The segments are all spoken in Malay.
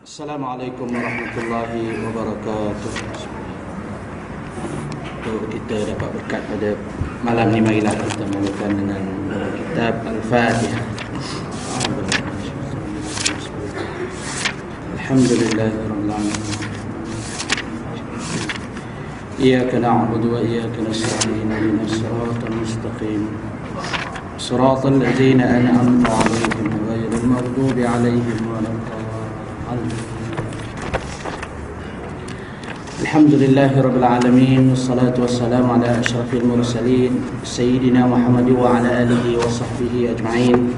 Assalamualaikum warahmatullahi wabarakatuh. Untuk kita dapat berkat pada malam ni, marilah kita mulakan dengan kitab Al-Fatihah. Alhamdulillahirabbil alamin. Iyyaka na'budu wa iyyaka nasta'in. Ihdinas siratal mustaqim. Siratal ladzina an'amta 'alaihim ghairil maghdubi 'alaihim waladdallin. Alhamdulillahirabbil alamin, wassalatu wassalamu ala asyrafil mursalin sayyidina Muhammad wa ala alihi wa sahbihi ajma'in.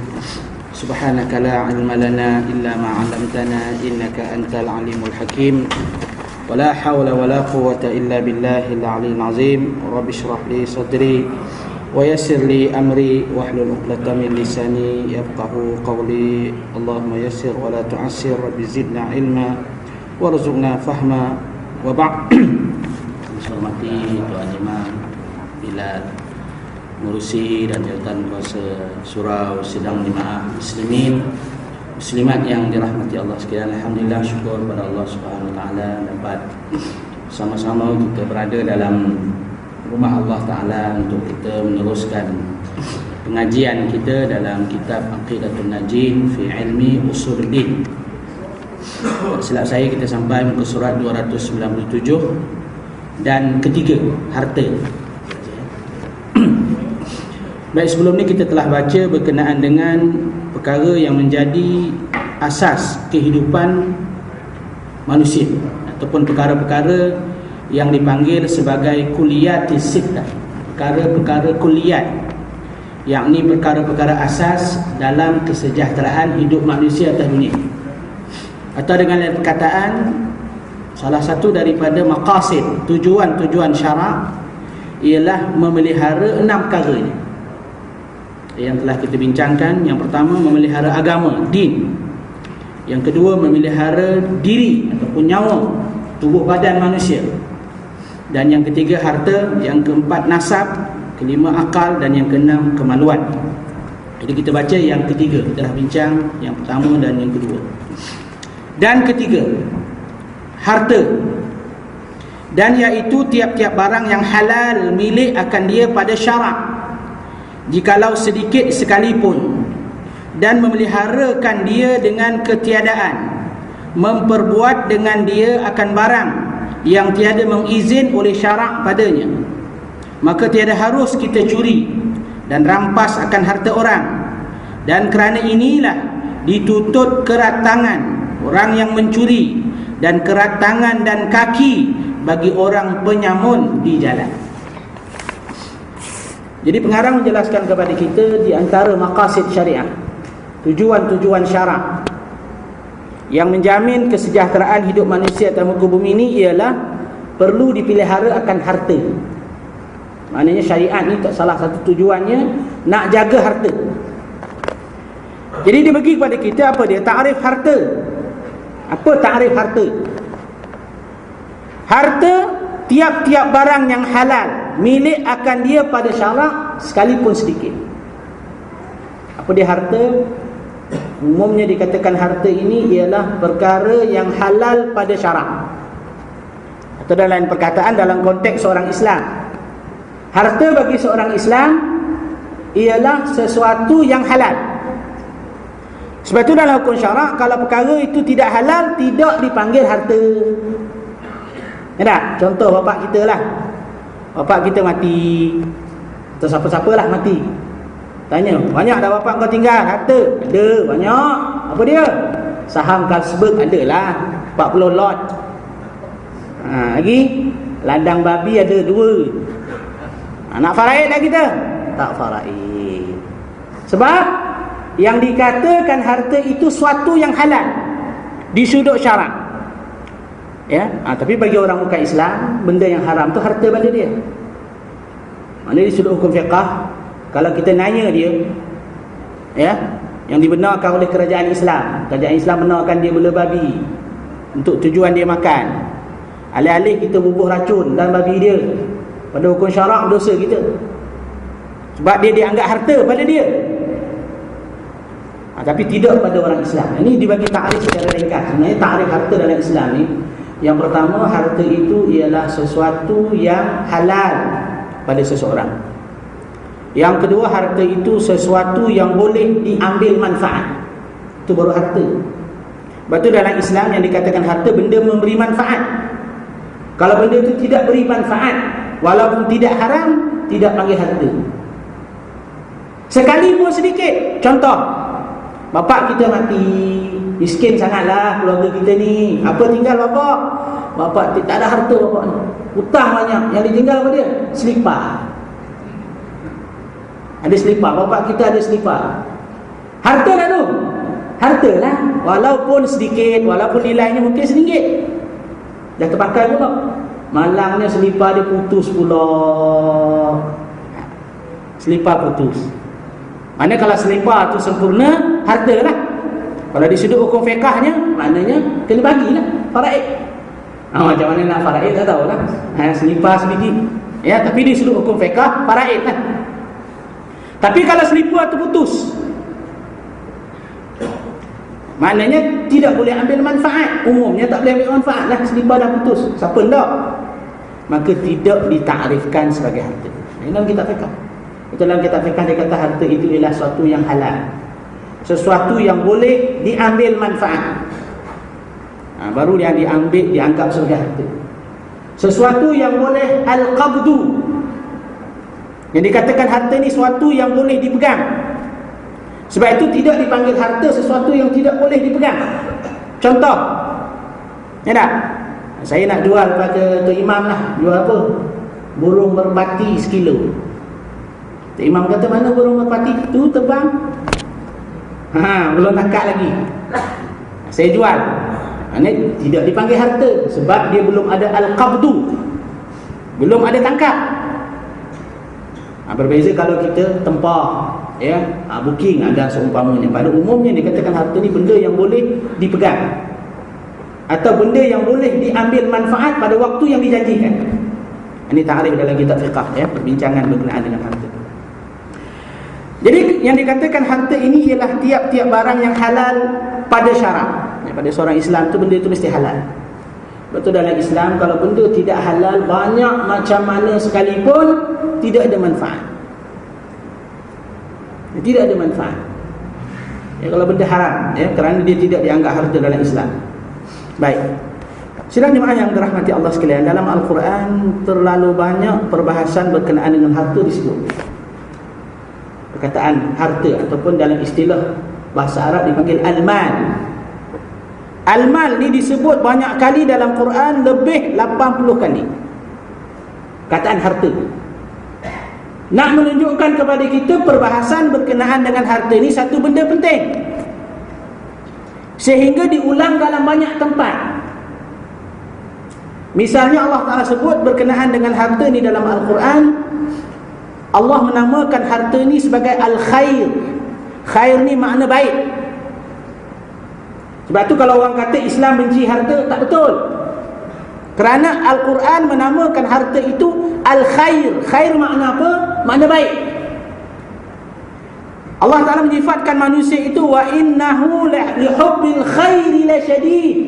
Subhanaka la ilma lana illa ma 'allamtana innaka antal alimul hakim. Wa la hawla wa la quwwata illa billahil aliyyil azim. Rabbi shrah li sadri wa yassir li amri wahlul 'uqdatam min lisani yafqahu qawli. Allahumma yassir wa la tu'assir, rabbi zidna ilma warzuqna fahma. Wa ba'd. Hormati Tuan Imam Bilal Nurusi dan jawatan kuasa surau sidang jemaah muslimin muslimat yang dirahmati Allah sekalian. Alhamdulillah, syukur pada Allah Subhanahu wa taala dapat sama-sama kita berada dalam rumah Allah Taala untuk kita meneruskan pengajian kita dalam kitab Aqidatul Najin fi Ilmi Usuluddin. Silap saya, kita sampai muka surat 297 dan ketiga, harta. Baik, sebelum ni kita telah baca berkenaan dengan perkara yang menjadi asas kehidupan manusia, ataupun perkara-perkara yang dipanggil sebagai kuliyatis sittah, perkara-perkara kuliat, yakni perkara-perkara asas dalam kesejahteraan hidup manusia atas dunia. Atau dengan lain perkataan, salah satu daripada maqasid, tujuan-tujuan syarak ialah memelihara 6 perkara ini yang telah kita bincangkan. Yang pertama, memelihara agama, din. Yang kedua, memelihara diri ataupun nyawa, tubuh badan manusia. Dan yang ketiga, harta. Yang keempat, nasab. Kelima, akal. Dan yang keenam, kemaluan. Jadi kita baca yang ketiga. Kita dah bincang yang pertama dan yang kedua. Dan ketiga, harta. Dan iaitu tiap-tiap barang yang halal milik akan dia pada syarak, jikalau sedikit sekalipun, dan memeliharakan dia dengan ketiadaan, memperbuat dengan dia akan barang yang tiada mengizin oleh syarak padanya, maka tiada harus kita curi dan rampas akan harta orang. Dan kerana inilah dituntut kerat tangan orang yang mencuri, dan kerat tangan dan kaki bagi orang penyamun di jalan. Jadi pengarang menjelaskan kepada kita di antara maqasid syariah, tujuan-tujuan syarak yang menjamin kesejahteraan hidup manusia atas muka bumi ini ialah perlu dipelihara akan harta. Maknanya syariat ni salah satu tujuannya nak jaga harta. Jadi dia bagi kepada kita apa dia? Takrif harta. Apa takrif harta? Harta, tiap-tiap barang yang halal milik akan dia pada syarak sekalipun sedikit. Apa dia harta? Umumnya dikatakan harta ini ialah perkara yang halal pada syarak. Atau dalam lain perkataan, dalam konteks seorang Islam, harta bagi seorang Islam ialah sesuatu yang halal. Sebab itu dalam hukum syarak, kalau perkara itu tidak halal, tidak dipanggil harta. Ya tak? Contoh bapak kita lah. Bapak kita mati, atau siapa-siapa lah mati. Tanya, banyak dah bapak kau tinggal harta? Ada, banyak. Apa dia? Saham Carlsberg ada lah, 40 lot. Lagi ladang babi ada 2. Nak faraid lah kita? Tak faraid. Sebab yang dikatakan harta itu suatu yang halal di sudut syarak. Ya, tapi bagi orang bukan Islam, benda yang haram tu harta pada dia. Maknanya di sudut hukum fiqah, kalau kita nanya dia, ya, yang dibenarkan oleh kerajaan Islam benarkan dia bela babi untuk tujuan dia makan. Alih-alih kita bubuh racun dalam babi dia, pada hukum syarak dosa kita. Sebab dia dianggap harta pada dia. Tapi tidak pada orang Islam. Ini dibagi takrif secara ringkas. Sebenarnya takrif harta dalam Islam ni, yang pertama, harta itu ialah sesuatu yang halal pada seseorang. Yang kedua, harta itu sesuatu yang boleh diambil manfaat. Itu baru harta. Sebab tu dalam Islam yang dikatakan harta, benda memberi manfaat. Kalau benda itu tidak beri manfaat, walaupun tidak haram, tidak panggil harta. Sekalipun sedikit. Contoh, bapak kita mati, miskin sangatlah keluarga kita ni. Apa tinggal bapak? Bapak tak ada harta bapak ni. Hutang banyak. Yang ditinggal apa dia? Selipar. Ada selipar. Bapak kita ada selipar. Harta tak tu? Harta lah. Walaupun sedikit, walaupun nilainya mungkin RM1. Dah terpakai pula. Malangnya selipar dia putus pula. Selipar putus. Mana kalau selipar tu sempurna, harta lah. Kalau di sudut hukum fiqahnya, maknanya kena bagilah faraid. Macam mana nak faraid tak tahulah. Selipar sedikit. Ya, tapi di sudut hukum fiqah, faraid lah. Tapi kalau selipar tu putus, maknanya tidak boleh ambil manfaat. Umumnya tak boleh ambil manfaat lah. Selipar dah putus, siapa hendak? Maka tidak ditakrifkan sebagai harta. Ini dalam kitab fiqah. Dalam kitab fiqah dia kata harta itu ialah sesuatu yang halal, sesuatu yang boleh diambil manfaat. Baru yang dianggap sebagai harta. Sesuatu yang boleh al-qabdu. Yang dikatakan harta ni sesuatu yang boleh dipegang. Sebab itu tidak dipanggil harta sesuatu yang tidak boleh dipegang. Contoh, ya tak? Saya nak jual pada Tok Imam lah. Jual apa? Burung merpati 1 kilo. Tok Imam kata, mana burung merpati? Tu terbang. Belum tangkap lagi. Saya jual. Ini tidak dipanggil harta sebab dia belum ada al-qabdu. Belum ada tangkap. Berbeza kalau kita tempah, ya, booking ada seumpamanya. Pada umumnya dikatakan harta ni benda yang boleh dipegang atau benda yang boleh diambil manfaat pada waktu yang dijanjikan. Ini takrif dalam kitab fiqh, ya, perbincangan berkenaan dengan harta. Jadi yang dikatakan harta ini ialah tiap-tiap barang yang halal pada syarak. Ya, pada seorang Islam tu benda itu mesti halal. Betul, dalam Islam kalau benda tidak halal, banyak macam mana sekalipun tidak ada manfaat. Tidak ada manfaat. Ya, kalau benda haram, ya, kerana dia tidak dianggap harta dalam Islam. Baik. Sidang jemaah yang dirahmati Allah sekalian, dalam Al-Quran terlalu banyak perbahasan berkenaan dengan harta disebut. Perkataan harta ataupun dalam istilah bahasa Arab dipanggil al-mal. Al-mal ni disebut banyak kali dalam Quran, lebih 80 kali. Kataan harta. Nak menunjukkan kepada kita perbahasan berkenaan dengan harta ni satu benda penting, sehingga diulang dalam banyak tempat. Misalnya Allah Ta'ala sebut berkenaan dengan harta ni dalam Al-Quran. Allah menamakan harta ni sebagai al-khair. Khair ni makna baik. Sebab tu kalau orang kata Islam benci harta, tak betul. Kerana Al-Quran menamakan harta itu al-khair. Khair makna apa? Makna baik. Allah Ta'ala menyifatkan manusia itu, wa innahu lihubbil khairi lasyadid.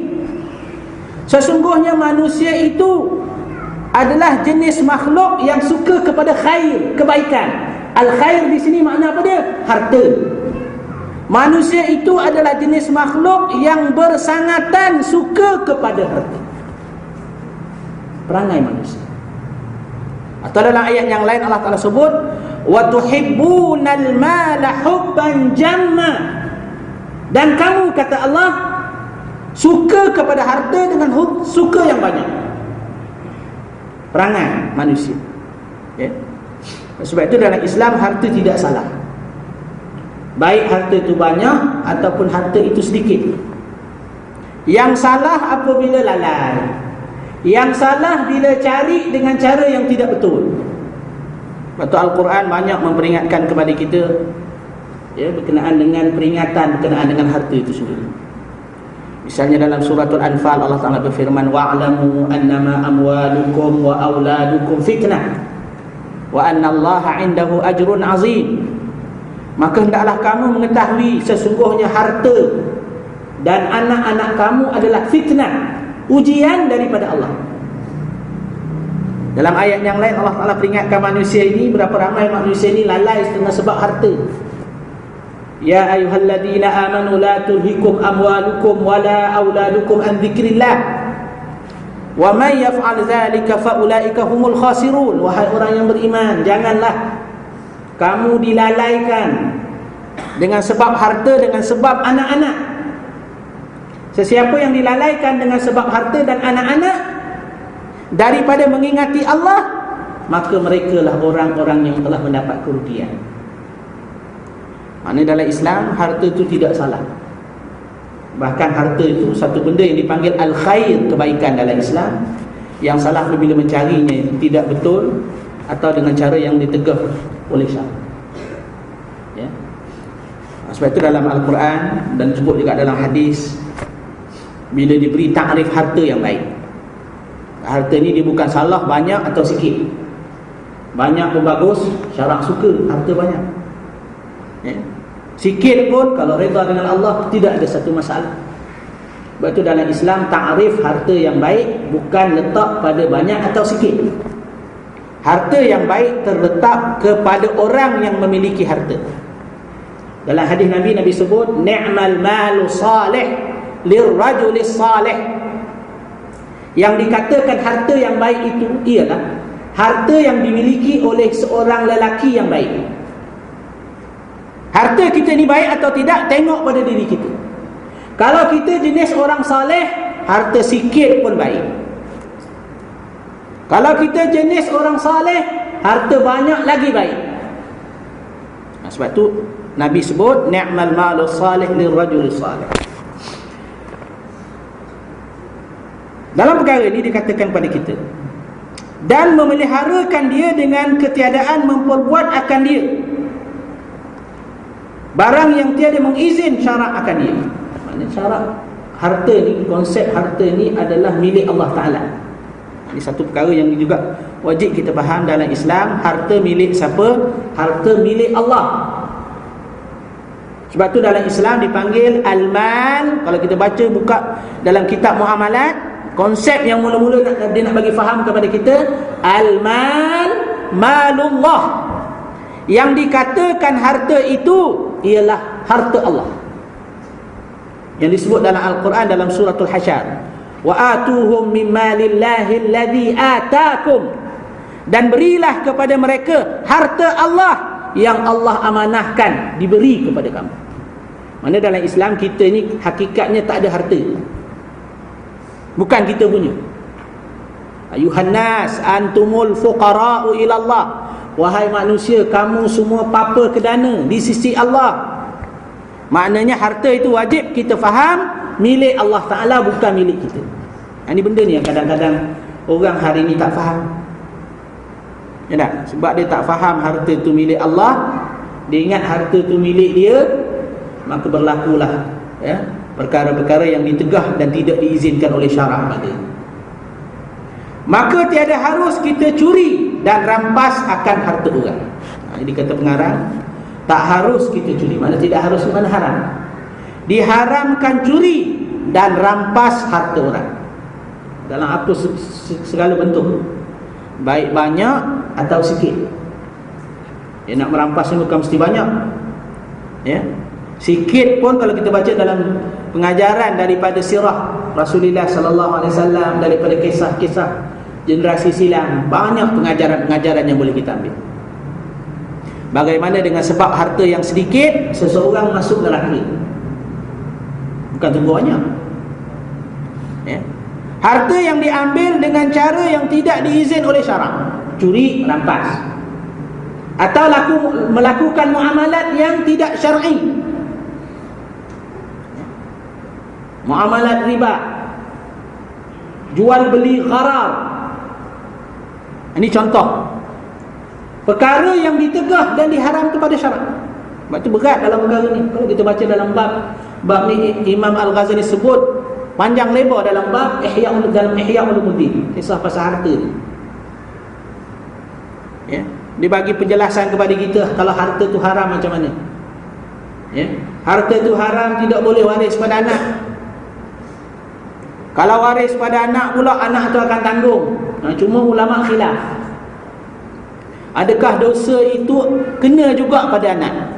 Sesungguhnya manusia itu adalah jenis makhluk yang suka kepada khair, kebaikan. Al-khair di sini makna apa dia? Harta. Manusia itu adalah jenis makhluk yang bersangatan suka kepada harta. Perangai manusia. Atau dalam ayat yang lain Allah Ta'ala sebut, wa tuhibbunal mala hubban jamma. Dan kamu, kata Allah, suka kepada harta dengan suka yang banyak. Perangai manusia, ya. Sebab itu dalam Islam harta tidak salah. Baik harta itu banyak ataupun harta itu sedikit. Yang salah apabila lalai. Yang salah bila cari dengan cara yang tidak betul. Betul, Al-Quran banyak memperingatkan kepada kita, ya, berkenaan dengan peringatan berkenaan dengan harta itu sendiri. Misalnya dalam suratul Anfal Allah Ta'ala berfirman, wa'lamu annama amwalukum wa auladukum fitnah wa anna Allaha 'indahu ajrun 'azim. Maka hendaklah kamu mengetahui sesungguhnya harta dan anak-anak kamu adalah fitnah, ujian daripada Allah. Dalam ayat yang lain Allah Ta'ala peringatkan manusia ini, berapa ramai manusia ini lalai dengan sebab harta. Ya ayyuhalladzina amanu la tulhikum amwalukum wala auladukum an dzikrillah wa may yaf'al dzalika fa ulaika humul khasirun. Wahai orang yang beriman, janganlah kamu dilalaikan dengan sebab harta, dengan sebab anak-anak. Sesiapa yang dilalaikan dengan sebab harta dan anak-anak daripada mengingati Allah, maka merekalah orang-orang yang telah mendapat kerugian. Maknanya dalam Islam harta itu tidak salah. Bahkan harta itu satu benda yang dipanggil al-khair, kebaikan dalam Islam. Yang salah bila mencarinya itu tidak betul atau dengan cara yang ditegah oleh syarak. Ya. Sebab itu dalam Al-Quran dan disebut juga dalam hadis, bila diberi takrif harta yang baik, harta ni dia bukan salah banyak atau sikit. Banyak pun bagus, syarak suka harta banyak. Ya. Sikit pun kalau redha dengan Allah tidak ada satu masalah. Sebab itu dalam Islam takrif harta yang baik bukan letak pada banyak atau sikit. Harta yang baik terletak kepada orang yang memiliki harta. Dalam hadis Nabi sebut ni'mal malu salih lirrajulis salih. Yang dikatakan harta yang baik itu ialah harta yang dimiliki oleh seorang lelaki yang baik. Harta kita ni baik atau tidak, tengok pada diri kita. Kalau kita jenis orang saleh, harta sikit pun baik. Kalau kita jenis orang saleh, harta banyak lagi baik. Sebab tu Nabi sebut ni'mal malu salih lirrajul salih. Dalam perkara ini dikatakan kepada kita, dan memeliharakan dia dengan ketiadaan memperbuat akan dia barang yang tiada mengizin syarak akan dia. Maksudnya syarak harta ni, konsep harta ni adalah milik Allah Ta'ala. Ini satu perkara yang juga wajib kita faham dalam Islam. Harta milik siapa? Harta milik Allah. Sebab tu dalam Islam dipanggil al-mal. Kalau kita baca buka dalam kitab muamalat, konsep yang mula-mula dia nak bagi faham kepada kita, al-mal malullah. Yang dikatakan harta itu ialah harta Allah, yang disebut dalam Al-Quran dalam suratul Hasyr, wa atuhum min malillahi alladhi atakum, dan berilah kepada mereka harta Allah yang Allah amanahkan diberi kepada kamu. Mana dalam Islam kita ni hakikatnya tak ada harta, bukan kita punya. Ayuhan nas antumul fuqara'u ila Allah, wahai manusia, kamu semua papa ke dana di sisi Allah. Maknanya harta itu wajib kita faham milik Allah Ta'ala, bukan milik kita. Ini benda ni yang kadang-kadang orang hari ni tak faham. Ya tak? Sebab dia tak faham harta itu milik Allah, dia ingat harta itu milik dia, maka berlakulah ya, perkara-perkara yang ditegah dan tidak diizinkan oleh syarak pada. Maka tiada harus kita curi dan rampas akan harta orang. Ini kata pengarang, tak harus kita curi. Mana tidak harus, mana haram. Diharamkan curi dan rampas harta orang dalam apa segala bentuk, baik banyak atau sikit. Nak merampas ni bukan mesti banyak, ya. Sikit pun kalau kita baca dalam pengajaran daripada sirah Rasulullah sallallahu alaihi wasallam, daripada kisah-kisah generasi silam, banyak pengajaran-pengajaran yang boleh kita ambil. Bagaimana dengan sebab harta yang sedikit seseorang masuk neraka, bukan tunggu banyak, ya. Harta yang diambil dengan cara yang tidak diizin oleh syarak, curi, rampas, atau melakukan muamalat yang tidak syar'i, muamalat riba, jual beli gharar. Ini contoh perkara yang ditegah dan diharam kepada syarak. Sebab itu berat dalam perkara ni. Kalau kita baca dalam bab ni, Imam Al-Ghazali sebut panjang lebar dalam bab Ihya Ulumuddin, kisah pasal harta ni, ya. Dia bagi penjelasan kepada kita kalau harta tu haram macam mana. Ya, harta itu haram, tidak boleh waris pada anak. Kalau waris pada anak pula, anak tu akan tanggung. Cuma ulama khilaf, adakah dosa itu kena juga pada anak?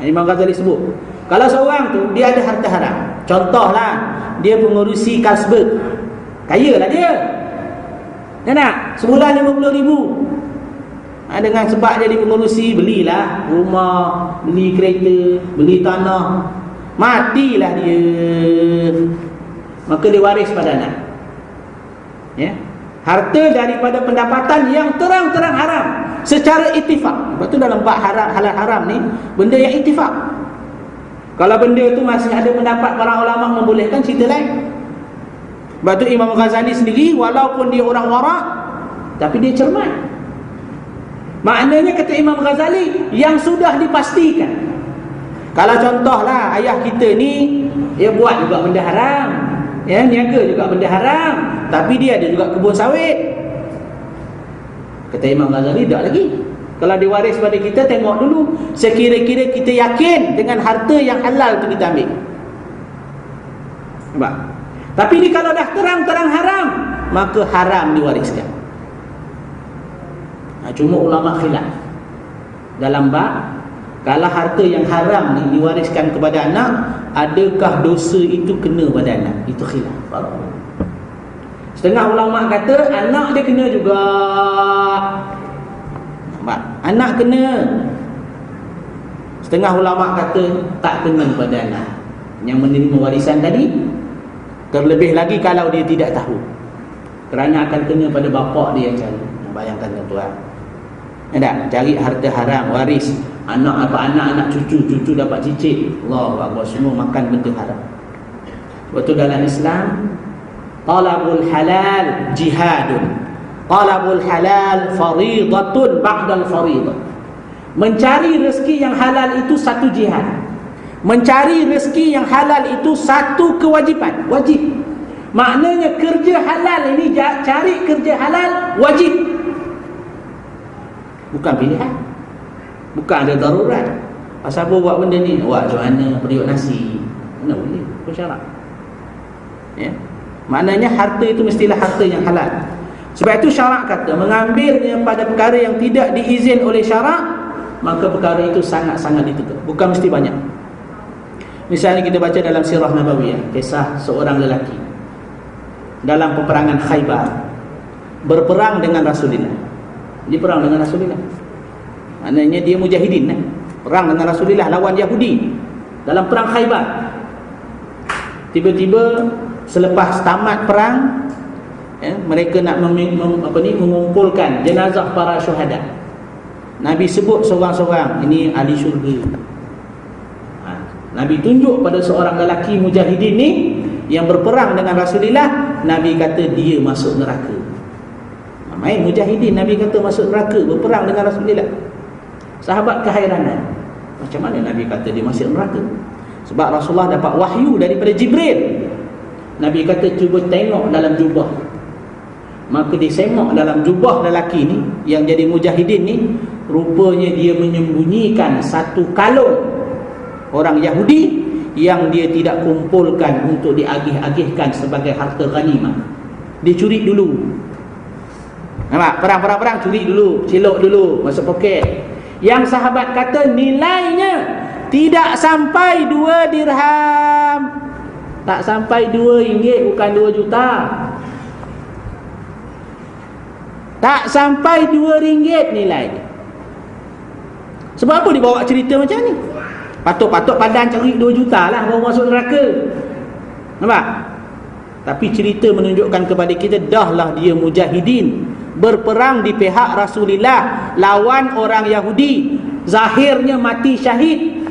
Imam Ghazali sebut, kalau seorang tu dia ada harta haram, contohlah dia pengurusi Carlsberg, kaya lah dia, ya nak, sebulan 50,000. Dengan sebab jadi pengurusi, belilah rumah, beli kereta, beli tanah, matilah dia, maka dia waris pada anak. Ya, harta daripada pendapatan yang terang-terang haram secara ittifaq. Sebab tu dalam bab haram, halal haram ni benda yang ittifaq. Kalau benda tu masih ada pendapat para ulama membolehkan, cerita lain. Sebab tu Imam Ghazali sendiri walaupun dia orang warak, tapi dia cermat. Maknanya kata Imam Ghazali, yang sudah dipastikan. Kalau contohlah ayah kita ni, dia buat juga benda haram, ya, niaga juga benda haram, tapi dia ada juga kebun sawit. Kata Imam Ghazali, tak lagi. Kalau diwaris pada kita, tengok dulu sekira-kira kita yakin dengan harta yang halal tu kita ambil. Nampak? Tapi ni kalau dah terang-terang haram, maka haram diwariskan. Cuma ulama khilaf dalam bab kalau harta yang haram ni diwariskan kepada anak, adakah dosa itu kena pada anak? Itu khilaf. Setengah ulama kata anak dia kena juga. Nampak? Anak kena. Setengah ulama kata tak kena pada anak yang menerima warisan tadi. Terlebih lagi kalau dia tidak tahu, kerana akan kena pada bapa dia yang cari. Bayangkan tuan-tuan, tak? Cari harta haram, waris anak, apa anak-anak cucu dapat cicit, Allahu Akbar, semua makan benda haram. Sebab tu dalam Islam, talabul halal jihadun, talabul halal faridatun ba'dal faridah. Mencari rezeki yang halal itu satu jihad. Mencari rezeki yang halal itu satu kewajipan, wajib. Maknanya kerja halal ini, cari kerja halal wajib, bukan pilihan, bukan ada darurat. Pasal apa buat benda ni? Buat macam mana? Periuk nasi, mana boleh? Itu syarat. Ya? Maknanya harta itu mestilah harta yang halal. Sebab itu syarak kata mengambilnya pada perkara yang tidak diizin oleh syarak, maka perkara itu sangat-sangat ditutup. Bukan mesti banyak. Misalnya kita baca dalam Sirah Nabawiyah, kisah seorang lelaki dalam peperangan Khaybar, berperang dengan Rasulullah. Dia perang dengan Rasulullah, maknanya dia mujahidin, perang dengan Rasulullah lawan Yahudi dalam perang Khaybar. Tiba-tiba selepas tamat perang, mereka nak mengumpulkan jenazah para syuhada. Nabi sebut seorang-seorang, ini ahli syurga. Nabi tunjuk pada seorang lelaki mujahidin ni yang berperang dengan Rasulullah. Nabi kata dia masuk neraka. Main mujahidin, Nabi kata masuk neraka, berperang dengan Rasulullah. Sahabat kehairanan, macam mana Nabi kata dia masuk neraka? Sebab Rasulullah dapat wahyu daripada Jibril. Nabi kata cuba tengok dalam jubah. Maka disemak dalam jubah lelaki ni yang jadi mujahidin ni, rupanya dia menyembunyikan satu kalung orang Yahudi yang dia tidak kumpulkan untuk diagih-agihkan sebagai harta ghanimah. Dia curi dulu. Nampak? Perang, curi dulu, cilok dulu, masuk poket. Yang sahabat kata nilainya tidak sampai 2 dirham. Tak sampai 2 ringgit, bukan 2 juta. Tak sampai 2 ringgit nilai. Sebab apa dibawa cerita macam ni? Patut-patut padan cari 2 juta lah baru masuk neraka. Nampak? Tapi cerita menunjukkan kepada kita, dahlah dia mujahidin, berperang di pihak Rasulullah lawan orang Yahudi, zahirnya mati syahid,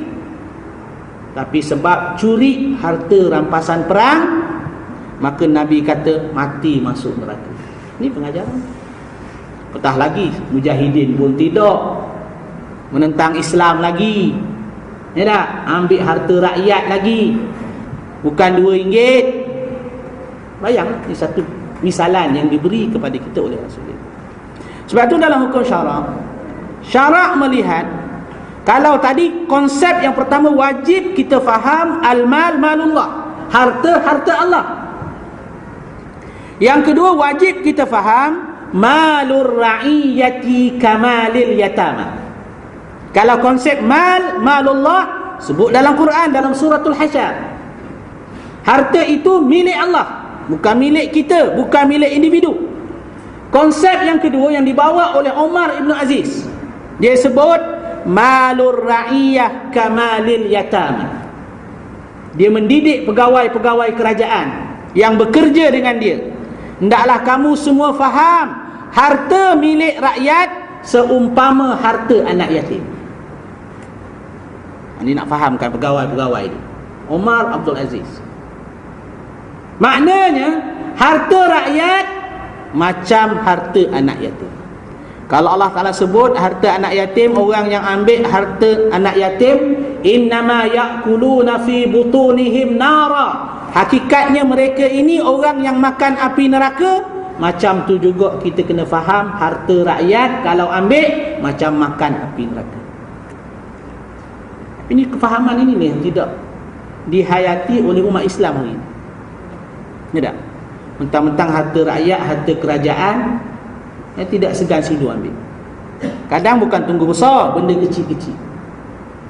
tapi sebab curi harta rampasan perang, maka Nabi kata mati masuk neraka. Ini pengajaran. Petah lagi mujahidin pun tidak, menentang Islam lagi, ya tak? Ambil harta rakyat lagi, bukan 2 ringgit. Bayang, ini satu misalan yang diberi kepada kita oleh Rasulullah. Sebab itu dalam hukum syarak, syarak melihat Kalau tadi konsep yang pertama wajib kita faham al-mal malullah, harta Allah. Yang kedua wajib kita faham malur ra'iyati kamalil yatama. Kalau konsep malullah sebut dalam Quran dalam suratul Hasyr. Harta itu milik Allah, bukan milik kita, bukan milik individu. Konsep yang kedua yang dibawa oleh Umar Ibn Aziz, dia sebut malur ra'iyah kamalil yatama. Dia mendidik pegawai-pegawai kerajaan yang bekerja dengan dia. Hendaklah kamu semua faham, harta milik rakyat seumpama harta anak yatim. Ini nak fahamkan pegawai-pegawai ini. Umar Abdul Aziz. Maknanya harta rakyat macam harta anak yatim. Kalau Allah Ta'ala sebut harta anak yatim, orang yang ambil harta anak yatim, innama ya'kuluna fi butunihim nara. Hakikatnya mereka ini orang yang makan api neraka. Macam tu juga kita kena faham harta rakyat kalau ambil macam makan api neraka. Ini kefahaman ini yang tidak dihayati oleh umat Islam hari ini. Ya tak? Mentang-mentang harta rakyat, harta kerajaan, tidak segan silu ambil. Kadang bukan tunggu besar, benda kecil-kecil.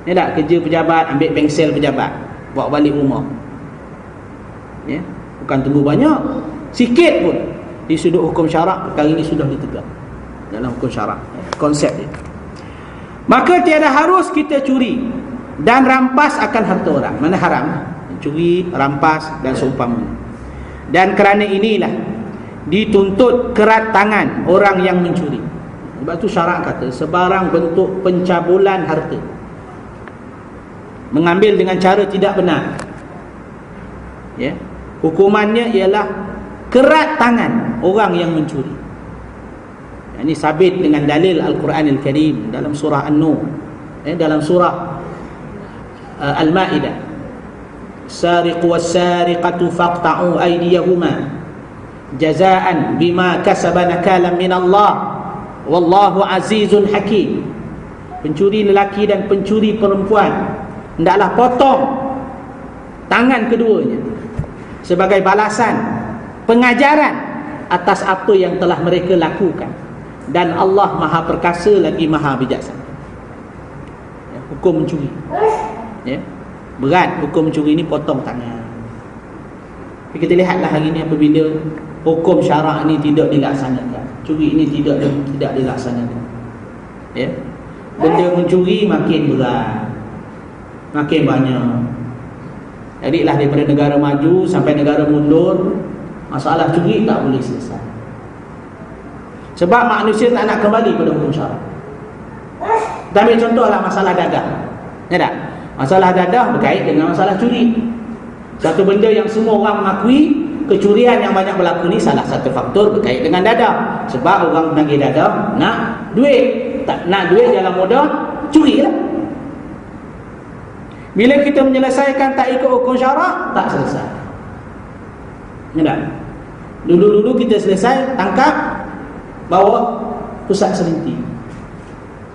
Ya tak? Kerja pejabat, ambil pengsel pejabat, bawa balik rumah. Ya? Bukan tunggu banyak, sikit pun. Di sudut hukum syarak, perkara ini sudah ditegak dalam hukum syarak. Konsep dia. Maka tiada harus kita curi dan rampas akan harta orang. Mana haram? Curi, rampas dan seumpamanya. Dan kerana inilah dituntut kerat tangan orang yang mencuri. Sebab tu syarak kata sebarang bentuk pencabulan harta, mengambil dengan cara tidak benar, ya, hukumannya ialah kerat tangan orang yang mencuri. Ini sabit dengan dalil Al-Quran Al-Karim dalam surah An-Nur, dalam surah Al-Ma'idah. Sariqu was-sariqatu faqta'u aydiyahuma jazaan bima kasaba nakalan min Allah wallahu azizun hakim. Pencuri lelaki dan pencuri perempuan hendaklah potong tangan keduanya sebagai balasan pengajaran atas apa yang telah mereka lakukan, dan Allah Maha Perkasa lagi Maha Bijaksana. Hukum mencuri, ya, berat hukum mencuri ini, potong tangan. Kita lihatlah hari ini apabila hukum syarak ini tidak dilaksanakan, curi ini tidak dilaksanakan, ya, benda mencuri makin berat, makin banyak. Jadilah daripada negara maju sampai negara mundur, masalah curi tak boleh selesai. Sebab manusia tak nak kembali pada hukum syarak. Kita ambil contohlah masalah dadah, ya tak? Masalah dadah berkait dengan masalah curi. Satu benda yang semua orang mengakui, kecurian yang banyak berlaku ni salah satu faktor berkait dengan dadah. Sebab orang menagih dadah nak duit, tak nak duit dalam mudah, curilah. Bila kita menyelesaikan tak ikut hukum syarak, tak selesai. Ya tak? Dulu-dulu kita selesai, tangkap, bawa pusat serentik.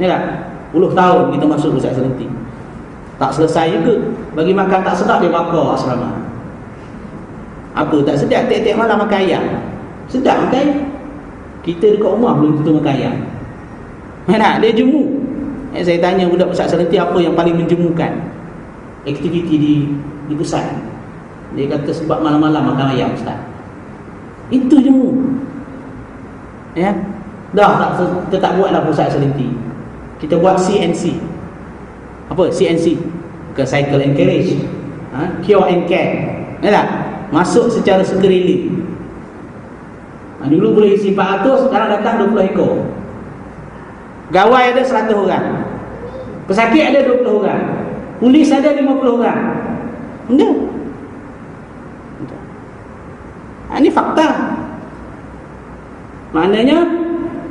Ya tak? 10 tahun kita masuk pusat serentik, tak selesai juga. Bagi makan tak sedap, dia bakar asrama. Apa tak sedap? Tiap-tiap malam makan ayam. Sedap makan ayam. Kita dekat rumah belum tentu makan ayam. Mana dia jemu. Saya tanya budak pusat serentik apa yang paling menjemukan aktiviti di pusat. Dia kata sebab malam-malam makan ayam, Ustaz. Itu jemu. Ya. Dah kita tak buatlah pusat serentik. Kita buat CNC. Apa CNC? Bukan cycle and carriage, cure and care. Ya tak? Masuk secara sekeliling. Dulu boleh isi 400, sekarang datang 20 ekor. Gawai ada 100 orang, pesakit ada 20 orang, polis ada 50 orang. Benda. Ini fakta. Maknanya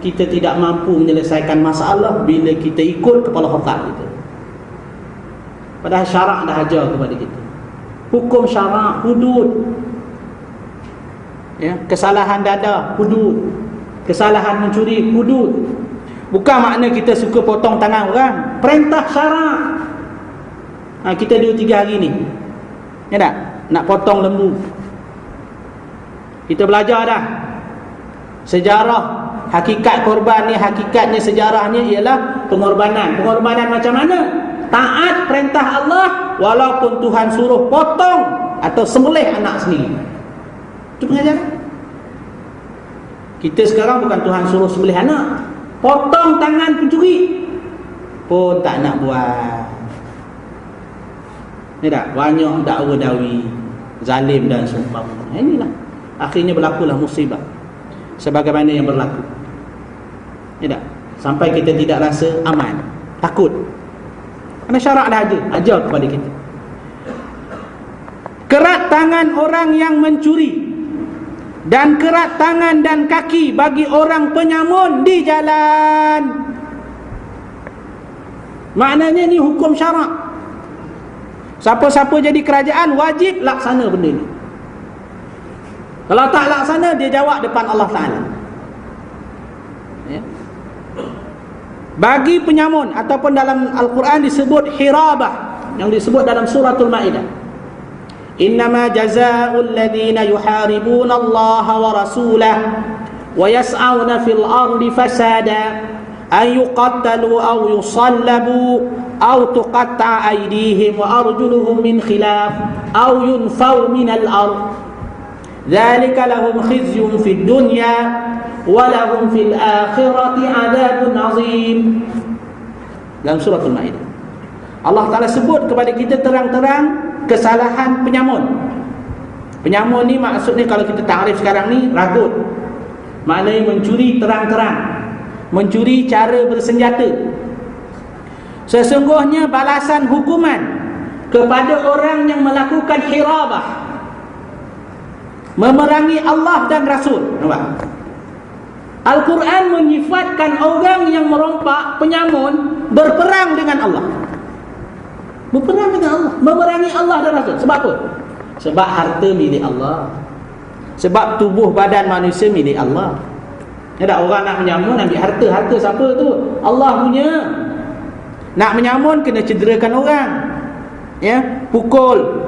kita tidak mampu menyelesaikan masalah bila kita ikut kepala otak kita. Padahal syarak dah ajar kepada kita. Hukum syarak, hudud. Ya, kesalahan dadah, hudud. Kesalahan mencuri, hudud. Bukan makna kita suka potong tangan orang. perintah syarak. Kita 2-3 hari ni, ya tak? Nak potong lembu. Kita belajar dah sejarah hakikat korban ni. Hakikatnya, sejarahnya ialah pengorbanan. Pengorbanan macam mana? Taat perintah Allah walaupun Tuhan suruh potong atau sembelih anak sendiri. Itu pengajaran. Kita sekarang bukan Tuhan suruh sembelih anak, potong tangan pencuri pun tak nak buat. Ni tak? Banyak dakwa dawi, zalim dan seumpamanya. Inilah akhirnya berlakulah musibah sebagaimana yang berlaku. Ya tak? Sampai kita tidak rasa aman, takut. Kerana syarak dah ajar kepada kita. Kerat tangan orang yang mencuri dan kerat tangan dan kaki bagi orang penyamun di jalan. Maknanya ni hukum syarak. Siapa-siapa jadi kerajaan wajib laksana benda ni. Kalau tak laksana, dia jawab depan Allah Ta'ala. Ya. Bagi penyamun, ataupun dalam Al-Quran disebut hirabah, yang disebut dalam suratul Ma'idah. Innama jazaa'ul ladhina yuharibuna Allah wa rasulah wa yas'awna fil ardi fasada an yuqattalu aw yusallabu aw tuqatta'a aydihim wa arjuluhum min khilaf aw yunfaw minal ard. Dzalika lahum khizyun fid dunya wa lahum fil akhirati 'adzabun 'adzim. Dalam suratul Maidah Allah Ta'ala sebut kepada kita terang-terang kesalahan penyamun. Penyamun ni maksudnya kalau kita takrif sekarang ni ragut. Maknanya mencuri terang-terang, mencuri cara bersenjata. Sesungguhnya balasan hukuman kepada orang yang melakukan hirabah, memerangi Allah dan Rasul. Nampak? Al-Quran menyifatkan orang yang merompak, penyamun, berperang dengan Allah. Berperang dengan Allah, memerangi Allah dan Rasul. Sebab apa? Sebab harta milik Allah, sebab tubuh badan manusia milik Allah. Ada orang nak menyamun ambil harta siapa tu? Allah punya. Nak menyamun kena cederakan orang, ya, pukul,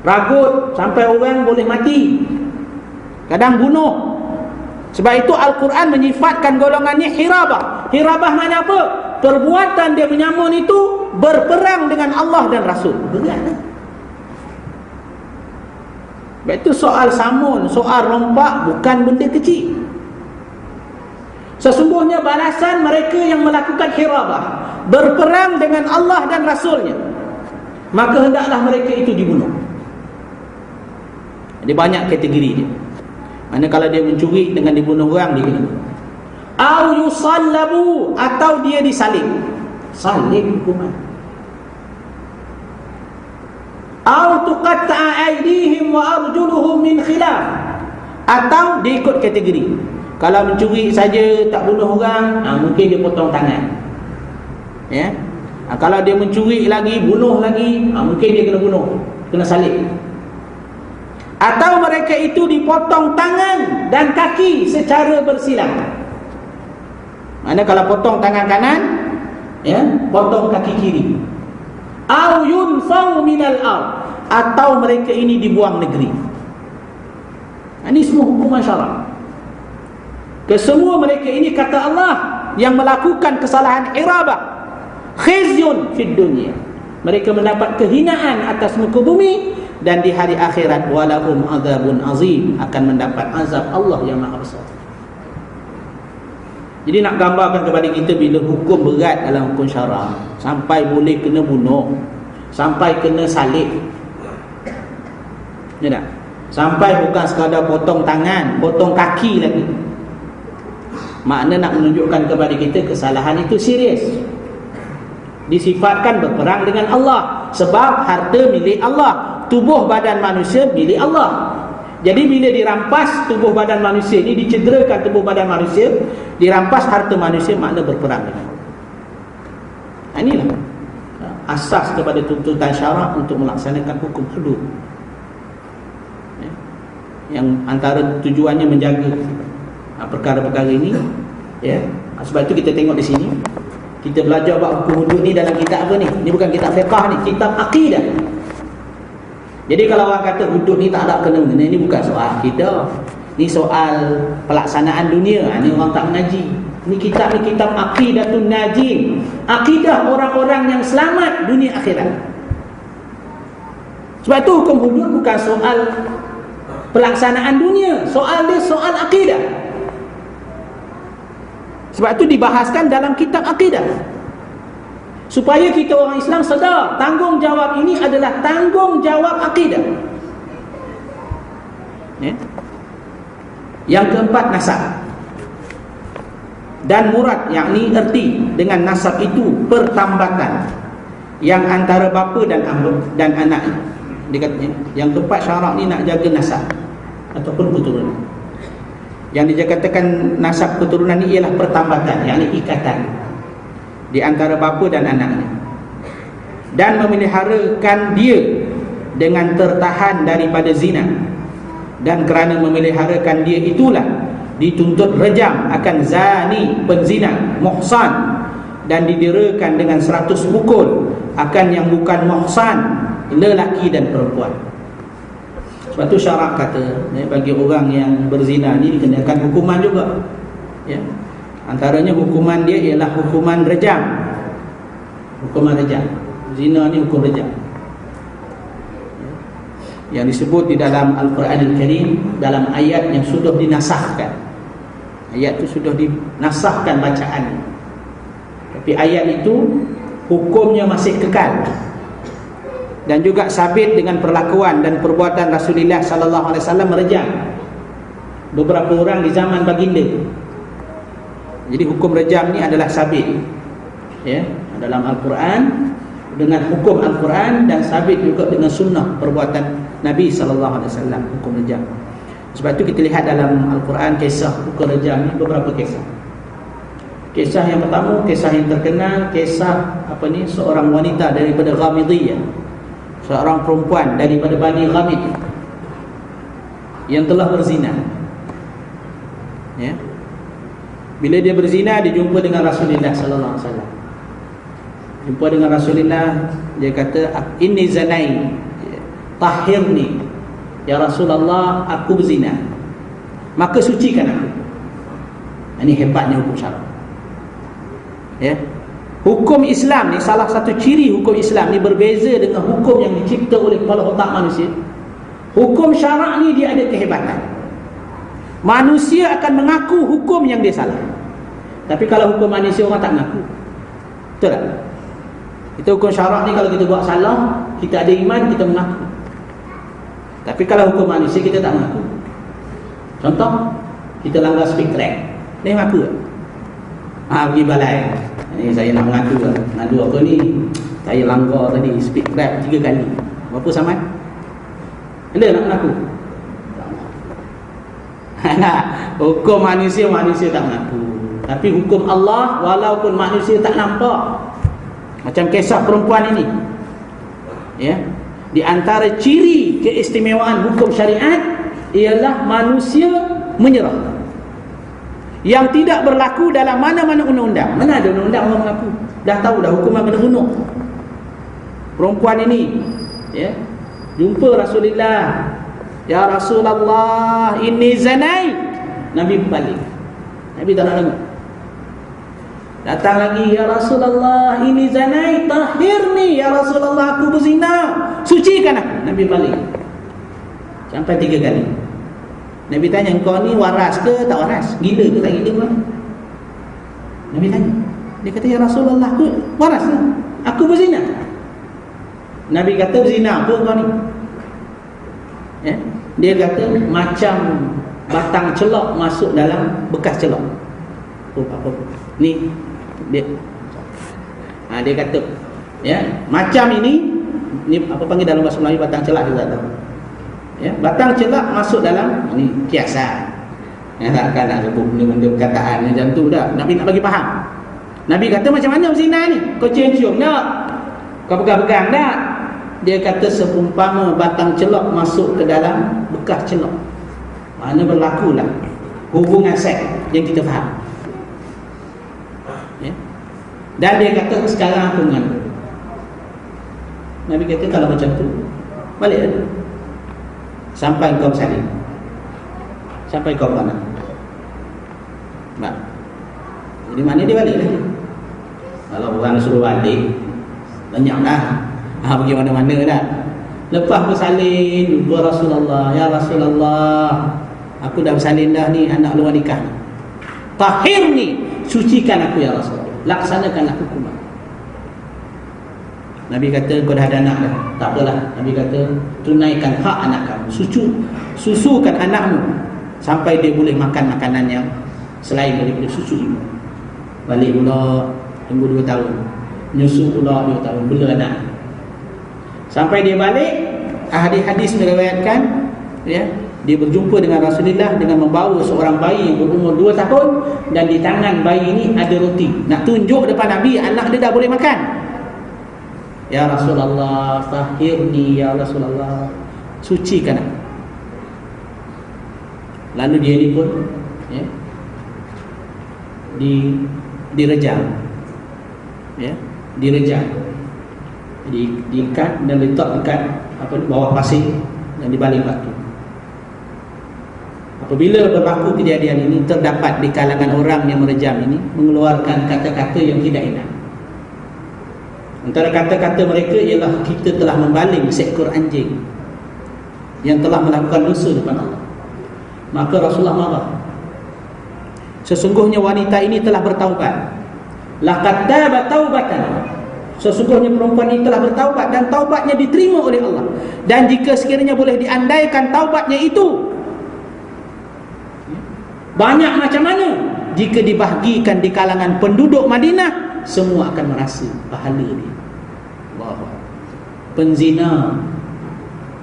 ragut sampai orang boleh mati, kadang bunuh. Sebab itu Al-Quran menyifatkan golongannya hirabah. Hirabah mana apa? Perbuatan dia menyamun itu berperang dengan Allah dan Rasul. Berat. Sebab itu soal samun, soal rompak bukan benda kecil. Sesungguhnya balasan mereka yang melakukan hirabah, berperang dengan Allah dan Rasulnya, maka hendaklah mereka itu dibunuh. Ada banyak kategori dia. Mana kalau dia mencuri dengan dibunuh orang, dia kena. Au yusallabu, atau dia disalib. Salib hukuman. Au tuqatta'a aydihim wa arjuluhum min khilaf, atau dia ikut kategori. Kalau mencuri saja tak bunuh orang, mungkin dia potong tangan, ya. Kalau dia mencuri lagi, bunuh lagi, mungkin dia kena bunuh, kena salib. Atau mereka itu dipotong tangan dan kaki secara bersilang. Mana kalau potong tangan kanan, ya, potong kaki kiri. Au yunfau minal ard, atau mereka ini dibuang negeri. Ini semua hukuman syarak. Kesemua mereka ini, kata Allah, yang melakukan kesalahan hirabah, khizyun fid dunya, mereka mendapat kehinaan atas muka bumi, dan di hari akhirat walahum adzabun azim, akan mendapat azab Allah yang maha besar. Jadi nak gambarkan kepada kita bila hukum berat dalam hukum syarak, sampai boleh kena bunuh, sampai kena salib, ya tak? Sampai bukan sekadar potong tangan, potong kaki lagi. Makna nak menunjukkan kepada kita kesalahan itu serius. Disifatkan berperang dengan Allah, sebab harta milik Allah, tubuh badan manusia milik Allah. Jadi bila dirampas tubuh badan manusia ini, dicederakan tubuh badan manusia, dirampas harta manusia, makna berperang dengan Allah. Inilah asas kepada tuntutan syarak untuk melaksanakan hukum hudud, yang antara tujuannya menjaga perkara-perkara ini, ya. Sebab itu kita tengok di sini Kita belajar bab hukum hudud ni dalam kitab apa ni? Ni bukan kitab fiqh ni, kitab akidah. Jadi kalau orang kata hudud ni tak ada kena-mengena, ni bukan soal akidah. Ni soal pelaksanaan dunia. Ni orang tak mengaji. Ni kitab Aqidatun Najin. Akidah orang-orang yang selamat dunia akhirat. Sebab tu hukum hudud bukan soal pelaksanaan dunia. Soal dia soal akidah. Sebab tu dibahaskan dalam kitab akidah. Supaya kita orang Islam sedar tanggungjawab ini adalah tanggungjawab akidah. Ya? Yang keempat, nasab dan murad, yakni erti dengan nasab itu pertambatan yang antara bapa dan anak. Dia katanya yang keempat, syarak ni nak jaga nasab ataupun keturunan. Yang dikatakan nasab keturunan ni ialah pertambatan, yakni ikatan di antara bapa dan anaknya, dan memeliharakan dia dengan tertahan daripada zina, dan kerana memeliharakan dia itulah dituntut rejam akan zani, penzina, muhsan, dan diderakan dengan 100 pukul akan yang bukan muhsan, lelaki dan perempuan. Sebab tu syarak kata bagi orang yang berzina ni dikenakan hukuman juga, ya. Antaranya hukuman dia ialah hukuman rejam. Hukuman rejam. Zina ni hukum rejam. Yang disebut di dalam Al-Quran Al-Karim dalam ayat yang sudah dinasahkan. Ayat itu sudah dinasahkan bacaan. Tapi ayat itu hukumnya masih kekal. Dan juga sabit dengan perlakuan dan perbuatan Rasulullah sallallahu alaihi wasallam merejam beberapa orang di zaman baginda. Jadi hukum rejam ni adalah sabit, ya, dalam Al-Quran, dengan hukum Al-Quran, dan sabit juga dengan sunnah perbuatan Nabi SAW, hukum rejam. Sebab tu kita lihat dalam Al-Quran kisah hukum rejam ni beberapa kisah. Kisah yang pertama, kisah yang terkenal, kisah seorang wanita daripada Ghamidiyah, seorang perempuan daripada Bani Ghamid yang telah berzina, ya. Bila dia berzina, dia jumpa dengan Rasulullah sallallahu alaihi wasallam. Jumpa dengan Rasulullah, dia kata, "Inni zanai, tahhirni. Ya Rasulullah, aku berzina. Maka sucikan aku." Ini hebatnya hukum syarak. Ya. Hukum Islam ni, salah satu ciri hukum Islam ni berbeza dengan hukum yang dicipta oleh kepala otak manusia. Hukum syarak ni dia ada kehebatan. Manusia akan mengaku hukum yang dia salah. Tapi kalau hukum manusia orang tak mengaku. Betul tak? Itu hukum syarak ni, kalau kita buat salah, kita ada iman, kita mengaku. Tapi kalau hukum manusia kita tak mengaku. Contoh, kita langgar speed track, ni mengaku tak? Pergi balai, ni saya nak mengaku lah. Ngadu apa ni, saya langgar tadi speed track 3 kali. Berapa sama? Anda nak mengaku? Hukum manusia tak mengaku. Tapi hukum Allah, walaupun manusia tak nampak, macam kisah perempuan ini, ya, di antara ciri keistimewaan hukum syariat ialah manusia menyerah, yang tidak berlaku dalam mana-mana undang-undang. Mana ada undang-undang orang mengaku? Dah tahu dah hukuman kena bunuh. Perempuan ini, ya, jumpa Rasulullah, "Ya Rasulullah, inni zanai." Nabi balik. Nabi tak nak dengar. Datang lagi, "Ya Rasulullah, inni zanai, tahhirni. Ya Rasulullah, aku berzina, sucikan aku." Nabi balik. Sampai 3 kali. Nabi tanya, "Engkau ni waras ke tak waras? Gila ke tak gila?" Nabi tanya. Dia kata, "Ya Rasulullah, aku waras lah. Aku berzina." Nabi kata, "Berzina apa kau ni?" Ya? Dia kata macam batang celok masuk dalam bekas celok. Apa? Ni dia. Dia kata, ya, macam ini apa panggil dalam bahasa Melayu batang celak juga tahu. Ya, batang celak masuk dalam ni kiasan. Ya, takkan nak sebut benda-benda perkataan macam tu dah. Nabi nak bagi faham. Nabi kata, "Macam mana berzina ni? Kau cium-cium tak? Kau pegang-pegang tak?" Dia kata seumpama batang celok masuk ke dalam bekas celok. Mana berlakulah hubungan seks yang kita faham. Ya? Dan dia kata, sekarang aku mengandung. Nabi kata, kalau macam tu balik lah sampai kau bersalin, sampai kau beranak. Jadi mana dia balik lagi? Kalau orang suruh balik, banyak dah, pergi mana-mana dah. Lepas bersalin, Rasulullah, ya Rasulullah, aku dah bersalin dah ni, anak luar nikah ni. Tahir ni, sucikan aku ya Rasulullah, laksanakanlah hukuman. Nabi kata, kau dah ada anak dah, tak apalah. Nabi kata, tunaikan hak anak kamu, susukan anakmu sampai dia boleh makan makanan yang selain daripada susu ibu. Balik pula, tunggu 2 tahun, nyusu pula 2 tahun, bela anak. Sampai dia balik, hadis-hadis meriwayatkan, ya, dia berjumpa dengan Rasulullah dengan membawa seorang bayi yang berumur 2 tahun, dan di tangan bayi ini ada roti. Nak tunjuk depan Nabi, anak dia dah boleh makan. Ya Rasulullah, tahirni ya Rasulullah, sucikan aku. Lalu dia ni pun, ya, direjam, ya, direjam, diikat dan letak dekat bawah pasir dan dibalik batu. Apabila berlaku kejadian ini, terdapat di kalangan orang yang merejam ini mengeluarkan kata-kata yang tidak enak. Antara kata-kata mereka ialah, kita telah membaling seekor anjing yang telah melakukan dosa depan Allah. Maka Rasulullah marah. Sesungguhnya wanita ini telah bertaubat. Laqad tabat taubatan. Sesungguhnya perempuan ini telah bertaubat dan taubatnya diterima oleh Allah. Dan jika sekiranya boleh diandaikan taubatnya itu banyak macam mana, jika dibahagikan di kalangan penduduk Madinah, semua akan merasa pahala dia. Allahu Akbar. Penzina,